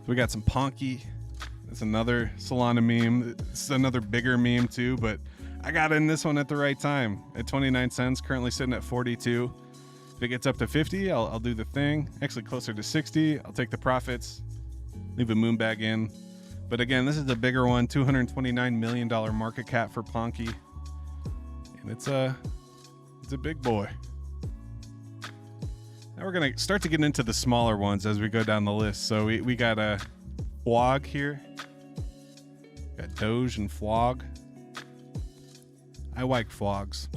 We got some Ponky. It's another Solana meme. It's another bigger meme too, but I got in this one at the right time at 29 cents, currently sitting at 42. If it gets up to 50, I'll do the thing. Actually closer to 60, I'll take the profits, leave a moon bag in. But again, this is a bigger one, $229 million market cap for Ponky. And it's a big boy. Now we're gonna start to get into the smaller ones as we go down the list. So we got a Flog here. Got Doge and Flog. I like Flogs.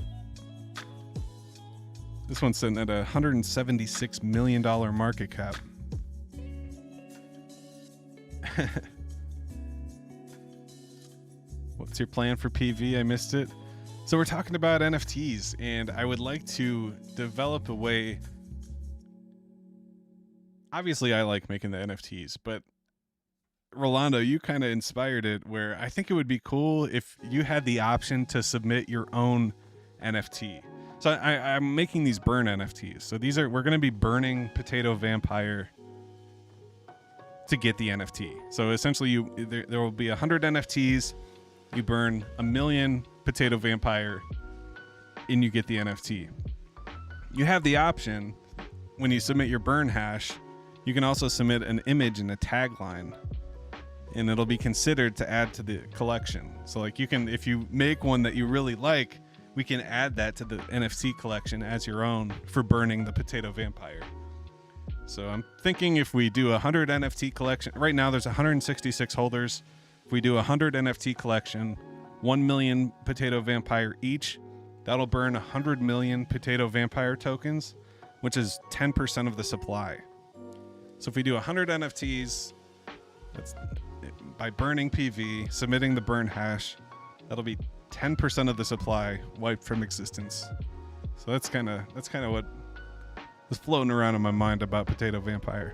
This one's sitting at a $176 million market cap. What's your plan for PV? I missed it. So we're talking about NFTs, and I would like to develop a way. Obviously, I like making the NFTs, but Rolando, you kind of inspired it, where I think it would be cool if you had the option to submit your own NFT. So I'm making these burn NFTs. So we're going to be burning Potato Vampire to get the NFT. So essentially, there will be 100 NFTs. You burn 1 million Potato Vampire, and you get the NFT. You have the option when you submit your burn hash. You can also submit an image and a tagline, and it'll be considered to add to the collection. So like you can, if you make one that you really like, we can add that to the NFT collection as your own for burning the Potato Vampire. So I'm thinking if we do 100 NFT collection, right now there's 166 holders. If we do 100 NFT collection, 1 million Potato Vampire each, that'll burn 100 million Potato Vampire tokens, which is 10% of the supply. So if we do 100 NFTs, that's by burning PV, submitting the burn hash, that'll be 10% of the supply wiped from existence. So that's kind of what was floating around in my mind about Potato Vampire.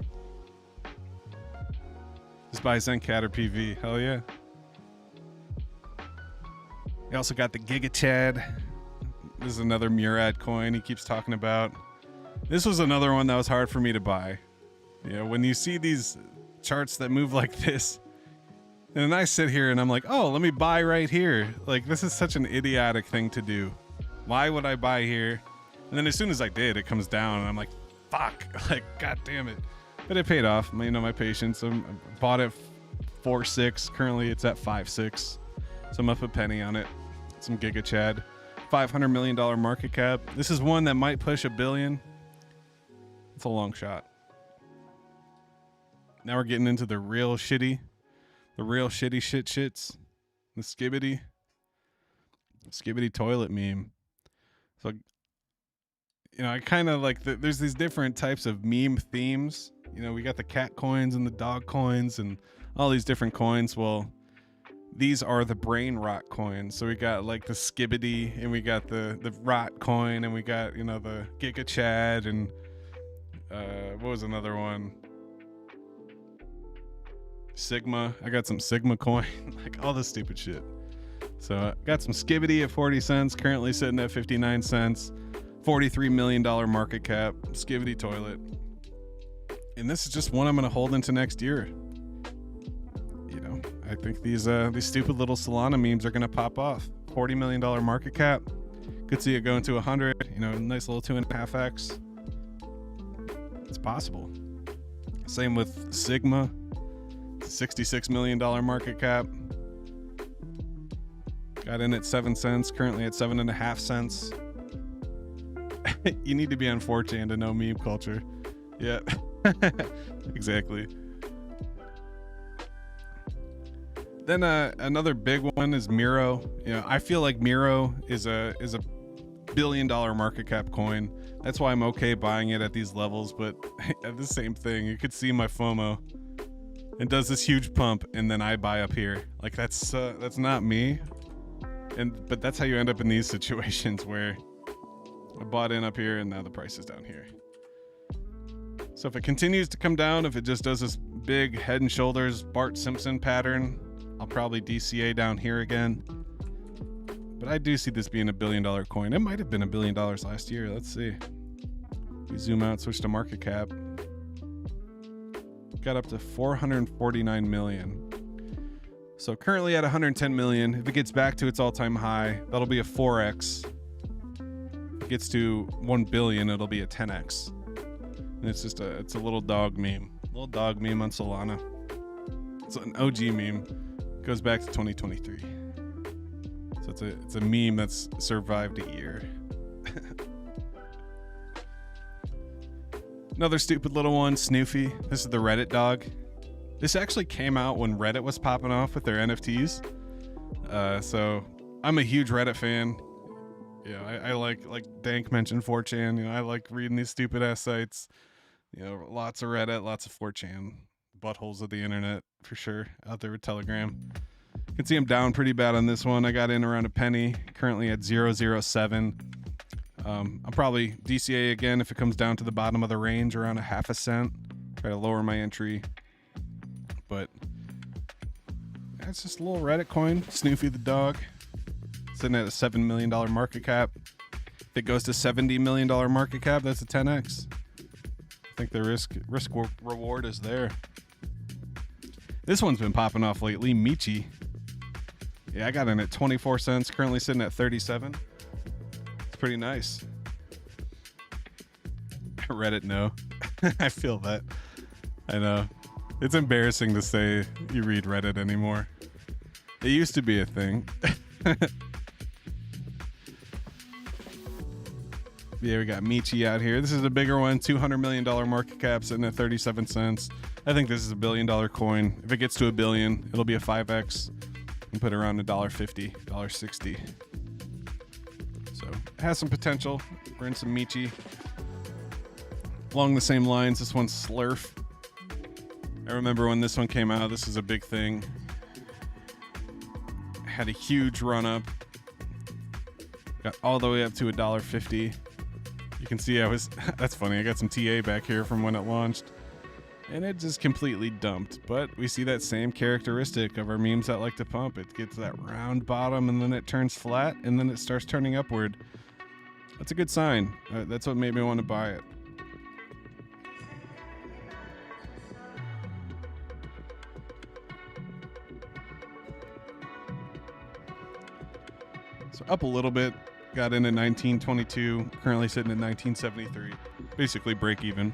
Just buy XenCat or PV. Hell yeah. We also got the Giga Chad. This is another Murad coin he keeps talking about. This was another one that was hard for me to buy. You know, when you see these charts that move like this, and then I sit here and I'm like, oh, let me buy right here. Like, this is such an idiotic thing to do. Why would I buy here? And then as soon as I did, it comes down and I'm like, fuck, like, god damn it. But it paid off, you know, my patience. I bought it 4.6. Currently it's at 5.6. So I'm up a penny on it. Some Giga Chad. $500 million market cap. This is one that might push $1 billion. It's a long shot. Now we're getting into the real shitty shits. The skibbity toilet meme. So, you know, I kind of like there's these different types of meme themes. You know, we got the cat coins and the dog coins and all these different coins. Well, these are the brain rot coins. So we got like the skibbity, and we got the rot coin, and we got, you know, the Giga Chad, and what was another one? Sigma. I got some Sigma coin. Like all this stupid shit. So I got some skibbity at 40 cents, currently sitting at 59 cents. $43 million market cap, skibbity toilet. And this is just one I'm going to hold into next year. You know, I think these stupid little Solana memes are going to pop off. $40 million market cap. Could see it going to 100, you know, nice little 2.5x. It's possible. Same with Sigma. $66 million market cap. Got in at 7 cents, currently at 7.5 cents. You need to be on 4chan to know meme culture. Yeah, exactly. Then another big one is Miro. You know, I feel like Miro is a $1 billion market cap coin. That's why I'm okay buying it at these levels. But at the same thing, you could see my FOMO. It does this huge pump, and then I buy up here. Like that's not me. But that's how you end up in these situations where I bought in up here and now the price is down here. So if it continues to come down, if it just does this big head and shoulders Bart Simpson pattern, I'll probably DCA down here again. But I do see this being $1 billion coin. It might have been $1 billion last year. Let's see. We zoom out, switch to market cap. Got up to 449 million. So currently at 110 million. If it gets back to its all-time high, that'll be a 4x. If it gets to 1 billion, it'll be a 10x. And it's a little dog meme. Little dog meme on Solana. It's an OG meme. Goes back to 2023. So it's a meme that's survived a year. Another stupid little one, Snoofy. This is the Reddit dog. This actually came out when Reddit was popping off with their NFTs. So I'm a huge Reddit fan. Yeah, I like Dank mentioned 4chan. You know, I like reading these stupid ass sites. You know, lots of Reddit, lots of 4chan. Buttholes of the internet for sure. Out there with Telegram. You can see I'm down pretty bad on this one. I got in around a penny. Currently at 0.07. I'll probably DCA again if it comes down to the bottom of the range around a half a cent. Try to lower my entry. But that's just a little Reddit coin. Snoofy the dog. Sitting at a $7 million market cap. If it goes to $70 million market cap, that's a 10x. I think the risk reward is there. This one's been popping off lately. Michi. Yeah, I got in at 24 cents. Currently sitting at 37. It's pretty nice. Reddit, no. I feel that. I know. It's embarrassing to say you read Reddit anymore. It used to be a thing. Yeah, we got Michi out here. This is a bigger one, $200 million market cap, sitting at 37 cents. I think this is $1 billion coin. If it gets to $1 billion, it'll be a 5x and put around $1.50, $1.60. So it has some potential. We're in some Michi. Along the same lines, this one's Slurf. I remember when this one came out, this is a big thing. Had a huge run up. Got all the way up to $1.50. You can see that's funny. I got some TA back here from when it launched. And it just completely dumped. But we see that same characteristic of our memes that like to pump. It gets that round bottom and then it turns flat and then it starts turning upward. That's a good sign. That's what made me want to buy it. So up a little bit. Got in at 1922, currently sitting at 1973. Basically break even.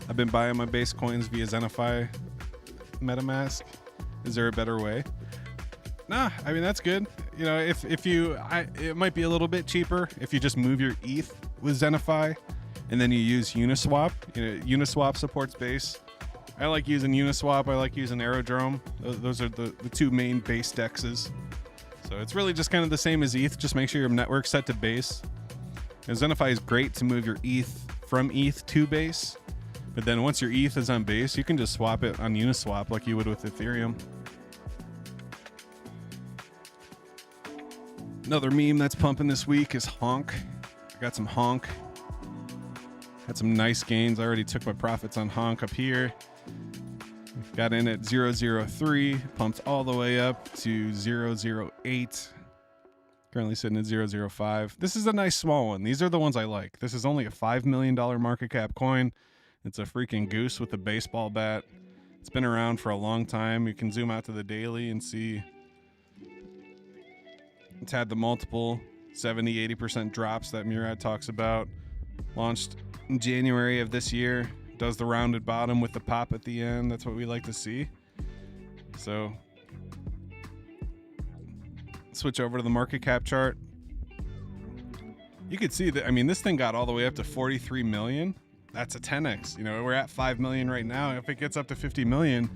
I've been buying my base coins via Zenify MetaMask. Is there a better way? Nah, I mean, that's good. You know, it might be a little bit cheaper if you just move your ETH with Zenify and then you use Uniswap. You know, Uniswap supports base. I like using Uniswap. I like using Aerodrome. Those are the two main base dexes. So it's really just kind of the same as ETH. Just make sure your network's set to base. And Zenify is great to move your ETH from ETH to base. But then once your ETH is on base, you can just swap it on Uniswap like you would with Ethereum. Another meme that's pumping this week is Honk. I got some Honk. Had some nice gains. I already took my profits on Honk up here. Got in at 0.03, pumped all the way up to 0.08. Currently sitting at 0.05. This is a nice small one. These are the ones I like. This is only a $5 million market cap coin. It's a freaking goose with a baseball bat. It's been around for a long time. You can zoom out to the daily and see it's had the multiple 70-80% drops that Murad talks about. Launched in January of this year. Does the rounded bottom with the pop at the end. That's what we like to see. So switch over to the market cap chart. You could see that, I mean, this thing got all the way up to 43 million. That's a 10x. You know, we're at 5 million right now. If it gets up to 50 million,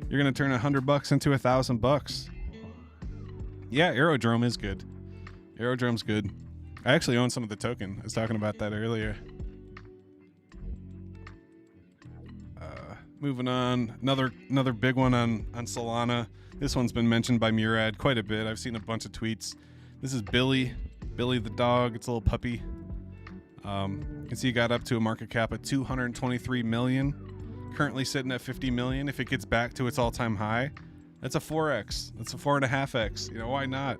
you're going to turn $100 into $1,000. Yeah, Aerodrome is good. Aerodrome's good. I actually own some of the token. I was talking about that earlier. Moving on, another big one on Solana. This one's been mentioned by Murad quite a bit. I've seen a bunch of tweets. This is Billy the dog. It's a little puppy. You can see he got up to a market cap of 223 million. Currently sitting at 50 million. If it gets back to its all-time high, That's a 4x. That's a 4.5x. You know, why not?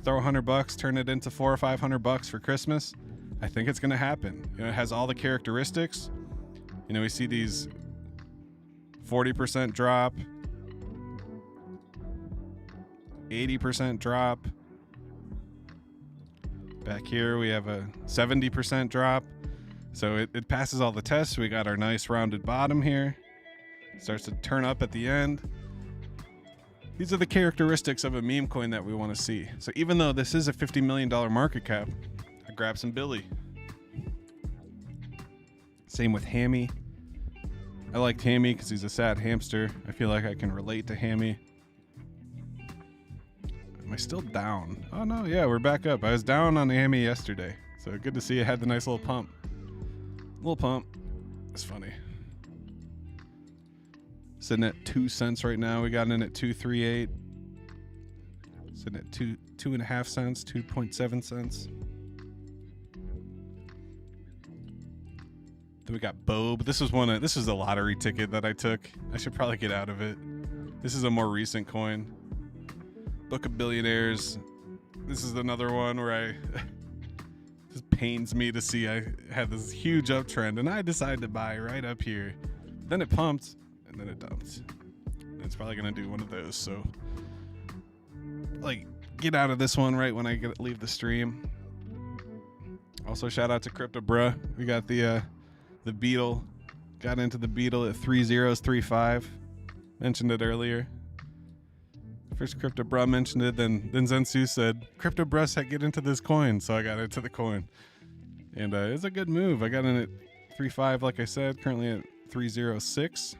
Throw $100, turn it into $400 or $500 for Christmas. I think it's gonna happen. You know, it has all the characteristics. You know, we see these 40% drop, 80% drop. Back here we have a 70% drop. So it passes all the tests. We got our nice rounded bottom here. Starts to turn up at the end. These are the characteristics of a meme coin that we want to see. So even though this is a $50 million market cap, I grabbed some Billy. Same with Hammy. I liked Hammy because he's a sad hamster. I feel like I can relate to Hammy. Am I still down? Oh no, yeah, we're back up. I was down on Hammy yesterday. So good to see it had the nice little pump. Little pump. It's funny. Sitting at 2 cents right now. We got in at 2.38. Sitting at 2.5 cents, 2.7 cents. Then we got Bob. This is a lottery ticket that I took. I should probably get out of it. This is a more recent coin. Book of Billionaires. This is another one where this pains me to see I had this huge uptrend and I decided to buy right up here. Then it pumped and then it dumped. And it's probably gonna do one of those. So, like, get out of this one right when I leave the stream. Also, shout out to Crypto Bruh. We got the Beetle. Got into the Beetle at 3035. Mentioned it earlier. First Crypto Bruh mentioned it, then Zensu said, Crypto Bruh said get into this coin, so I got into the coin. And it's a good move. I got in at 3.5, like I said, currently at 3.06.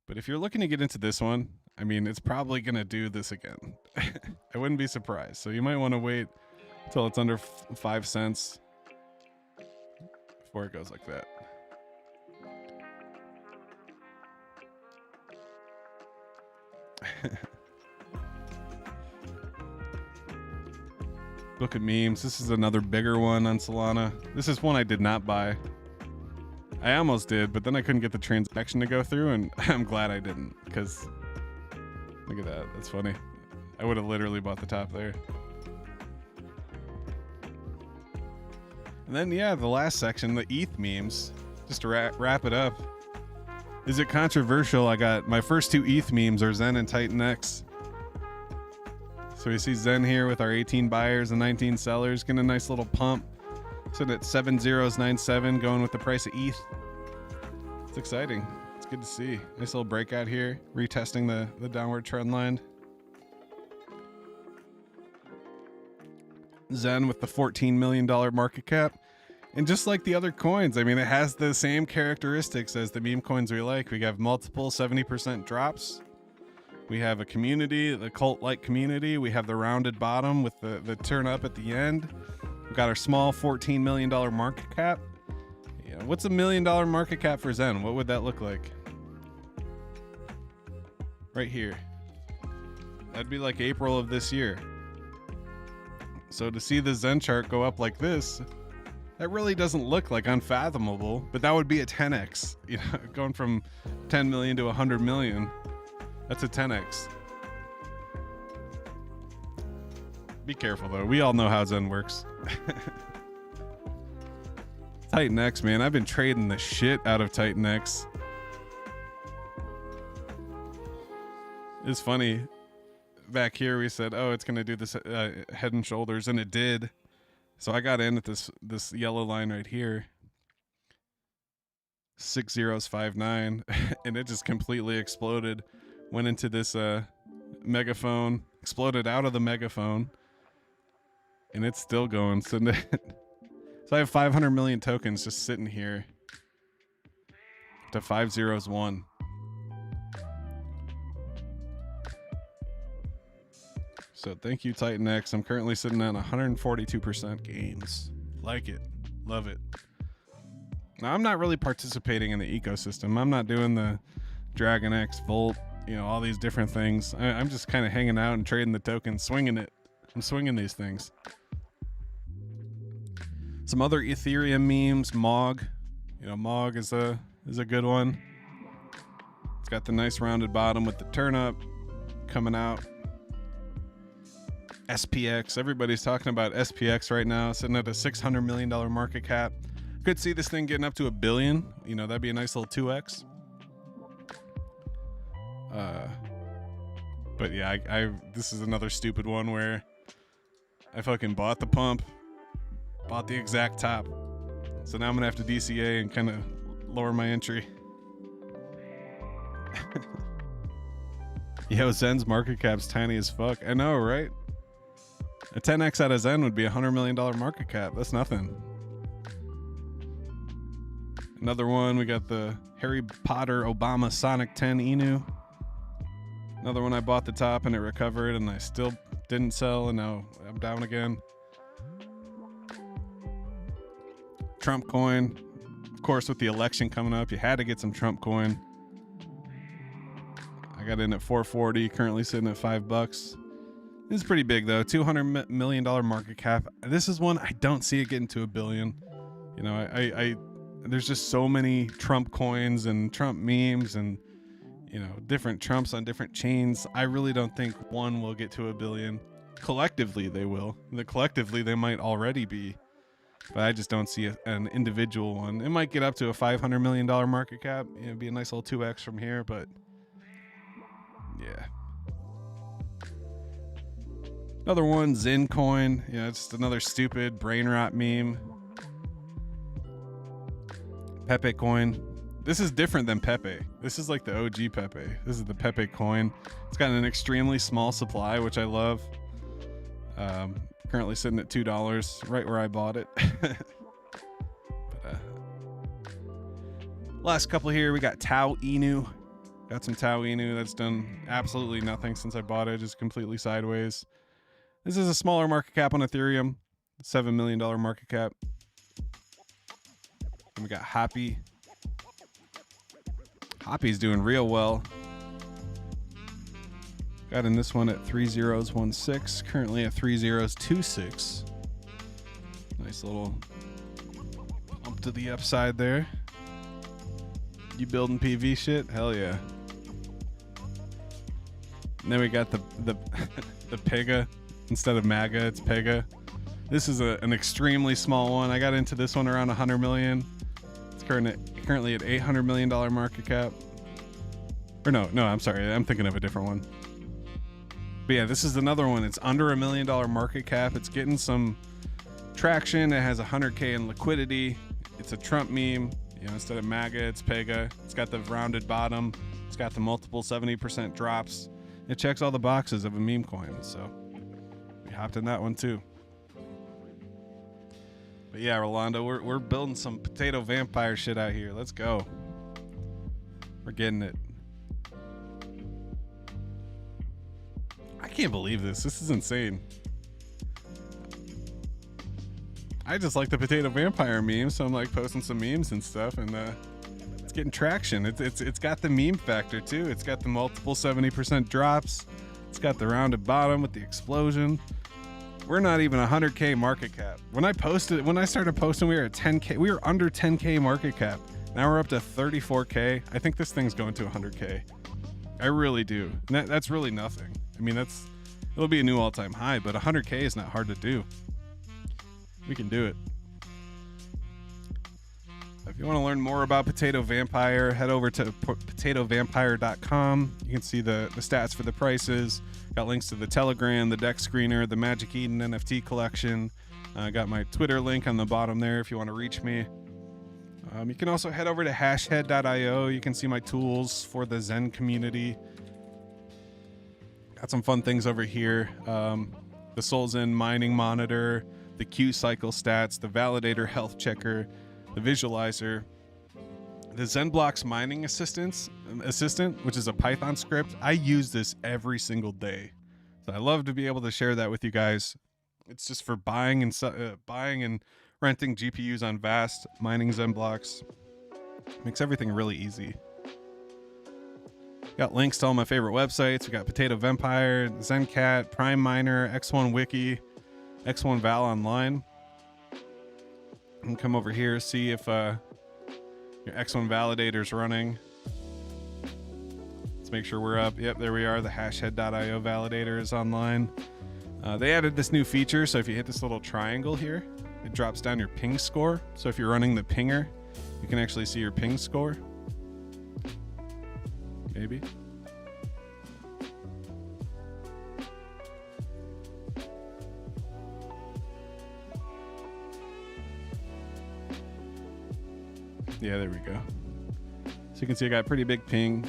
But if you're looking to get into this one, I mean, it's probably going to do this again. I wouldn't be surprised. So you might want to wait until it's under 5 cents before it goes like that. Book of Memes. This is another bigger one on Solana. This is one I did not buy. I almost did, but then I couldn't get the transaction to go through, and I'm glad I didn't, because look at that. That's funny. I would have literally bought the top there. And then, yeah, the last section, the ETH memes. Just to wrap it up. Is it controversial? I got my first 2 ETH memes are Zen and Titan X. So we see Zen here with our 18 buyers and 19 sellers, getting a nice little pump. Sitting at 7.097, going with the price of ETH. It's exciting. It's good to see. Nice little breakout here, retesting the downward trend line. Zen with the $14 million market cap. And just like the other coins, I mean, it has the same characteristics as the meme coins we like. We have multiple 70% drops. We have a community, the cult-like community. We have the rounded bottom with the turn up at the end. We've got our small $14 million market cap. Yeah, what's $1 million market cap for Zen? What would that look like? Right here. That'd be like April of this year. So to see the Zen chart go up like this, that really doesn't look like unfathomable, but that would be a 10x. You know, going from 10 million to 100 million. That's a 10x. Be careful though. We all know how Zen works. Titan X, man. I've been trading the shit out of Titan X. It's funny. Back here we said, oh, it's going to do this head and shoulders, and it did. So I got in at this yellow line right here. 6059 and it just completely exploded. Went into this megaphone, exploded out of the megaphone, and it's still going. So I have 500 million tokens just sitting here to 501. So thank you, Titan X. I'm currently sitting at 142% gains. Like it. Love it. Now, I'm not really participating in the ecosystem. I'm not doing the Dragon X, Volt, you know, all these different things. I'm just kind of hanging out and trading the tokens, swinging it. I'm swinging these things. Some other Ethereum memes, Mog. You know, Mog is a good one. It's got the nice rounded bottom with the turn up coming out. SPX. Everybody's talking about SPX right now, sitting at a $600 million market cap. Could see this thing getting up to $1 billion. You know, that'd be a nice little 2x. But yeah, this is another stupid one where I fucking bought the pump, bought the exact top. So now I'm gonna have to DCA and kind of lower my entry. Yo, Zen's market cap's tiny as fuck. I know, right? A 10x out of Zen would be a $100 million market cap. That's nothing. Another one, we got the Harry Potter Obama Sonic 10 Inu. Another one I bought the top and it recovered and I still didn't sell and now I'm down again. Trump coin. Of course, with the election coming up, you had to get some Trump coin. I got in at 440, currently sitting at $5. This is pretty big though, $200 million market cap. This is one I don't see it getting to $1 billion. You know, I there's just so many Trump coins and Trump memes and, you know, different Trumps on different chains. I really don't think one will get to $1 billion. Collectively, they will. Collectively, they might already be. But I just don't see an individual one. It might get up to a $500 million market cap. You know, it'd be a nice little 2x from here, but yeah. Another one, Zen coin. Yeah, it's just another stupid brain rot meme. Pepe coin. This is different than Pepe. This is like the OG Pepe. This is the Pepe coin. It's got an extremely small supply, which I love. Currently sitting at $2, right where I bought it. Last couple here, we got Tau Inu. Got some Tau Inu that's done absolutely nothing since I bought it, just completely sideways. This is a smaller market cap on Ethereum, $7 million market cap. And we got Hoppy. Hoppy's doing real well. Got in this one at 3016, currently at 3026. Nice little bump to the upside there. You building PV shit? Hell yeah. And then we got the the Pega. Instead of MAGA, it's Pega. This is an extremely small one. I got into this one around 100 million. It's currently at $800 million market cap. Or no, I'm sorry. I'm thinking of a different one. But yeah, this is another one. It's under $1 million market cap. It's getting some traction. It has 100K in liquidity. It's a Trump meme. You know, instead of MAGA, it's Pega. It's got the rounded bottom. It's got the multiple 70% drops. It checks all the boxes of a meme coin. So we hopped in that one too. But yeah, Rolando, we're building some potato vampire shit out here. Let's go. We're getting it. I can't believe this. This is insane. I just like the potato vampire meme, so I'm like posting some memes and stuff, and it's getting traction. It's got the meme factor too. It's got the multiple 70% drops. It's got the rounded bottom with the explosion. We're not even 100K market cap. When I started posting, we were at 10K. We were under 10K market cap. Now we're up to 34K. I think this thing's going to 100K. I really do. And that's really nothing. I mean, it'll be a new all-time high, but 100K is not hard to do. We can do it. If you want to learn more about Potato Vampire, head over to potatovampire.com. You can see the stats for the prices. Got links to the Telegram, the deck screener, the Magic Eden NFT collection. I got my Twitter link on the bottom there if you want to reach me. You can also head over to hashhead.io. You can see my tools for the Zen community. Got some fun things over here. The solXEN mining monitor, the Q cycle stats, the validator health checker, the visualizer, the XenBlocks mining assistant, which is a Python script. I use this every single day. So I love to be able to share that with you guys. It's just for buying and renting GPUs on Vast, mining XenBlocks. Makes everything really easy. Got links to all my favorite websites. We got Potato Vampire, XenCat, Prime Miner, X1 Wiki, X1 Val Online. You can come over here, see if your X1 validator's running. Let's make sure we're up. Yep, there we are. The hashhead.io validator is online. They added this new feature, so if you hit this little triangle here, it drops down your ping score. So if you're running the pinger, you can actually see your ping score. Maybe. Yeah, there we go. So you can see I got pretty big ping,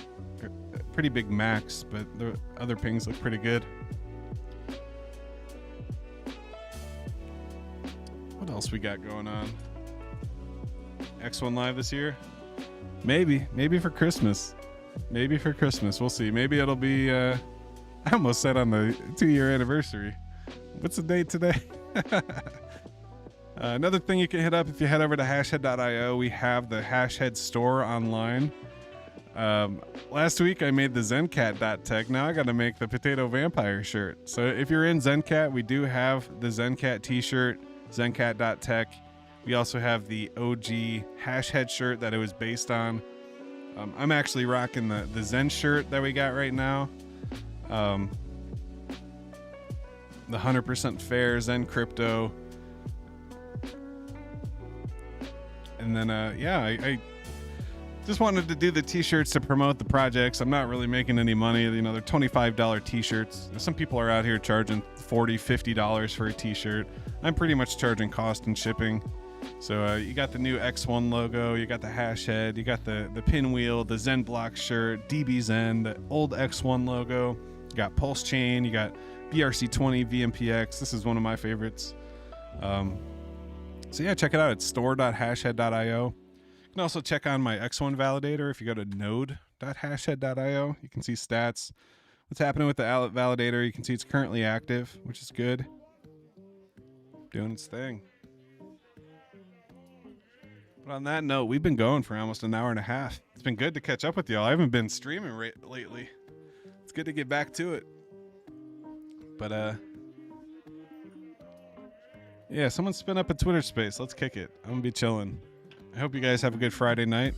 pretty big max, but the other pings look pretty good. What else we got going on? X1 Live this year? Maybe for Christmas. Maybe for Christmas. We'll see. Maybe it'll be, I almost said on the 2-year anniversary. What's the date today? Another thing you can hit up if you head over to hashhead.io, we have the Hashhead store online. Last week I made the XenCat.tech. Now I got to make the Potato Vampire shirt. So if you're in XenCat, we do have the XenCat t-shirt, XenCat.tech. We also have the OG Hashhead shirt that it was based on. I'm actually rocking the Zen shirt that we got right now. The 100% fair Zen crypto. And then, I just wanted to do the t-shirts to promote the projects. I'm not really making any money. You know, they're $25 t-shirts. Some people are out here charging $40, $50 for a t-shirt. I'm pretty much charging cost and shipping. So you got the new X1 logo, you got the Hashhead, you got the pinwheel, the XenBlocks shirt, DBZen, the old X1 logo. You got Pulse Chain, you got BRC20, VMPX. This is one of my favorites. So yeah, check it out. It's store.hashhead.io. You can also check on my X1 validator. If you go to node.hashhead.io, you can see stats. What's happening with the validator? You can see it's currently active, which is good. Doing its thing. But on that note, we've been going for almost an hour and a half. It's been good to catch up with y'all. I haven't been streaming lately. It's good to get back to it. But yeah, someone spin up a Twitter space. Let's kick it. I'm gonna be chilling. I hope you guys have a good Friday night.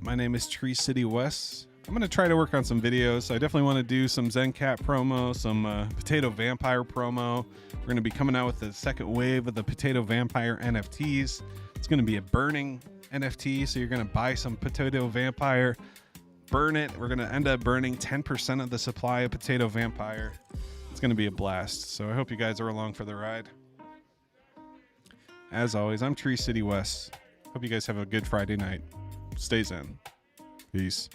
My name is Tree City West. I'm gonna try to work on some videos. I definitely want to do some XenCat promo, some Potato Vampire promo. We're gonna be coming out with the second wave of the Potato Vampire NFTs. It's gonna be a burning NFT, so you're gonna buy some Potato Vampire, burn it. We're gonna end up burning 10% of the supply of Potato Vampire. It's going to be a blast. So I hope you guys are along for the ride. As always, I'm Tree City West. Hope you guys have a good Friday night. Stay zen. Peace.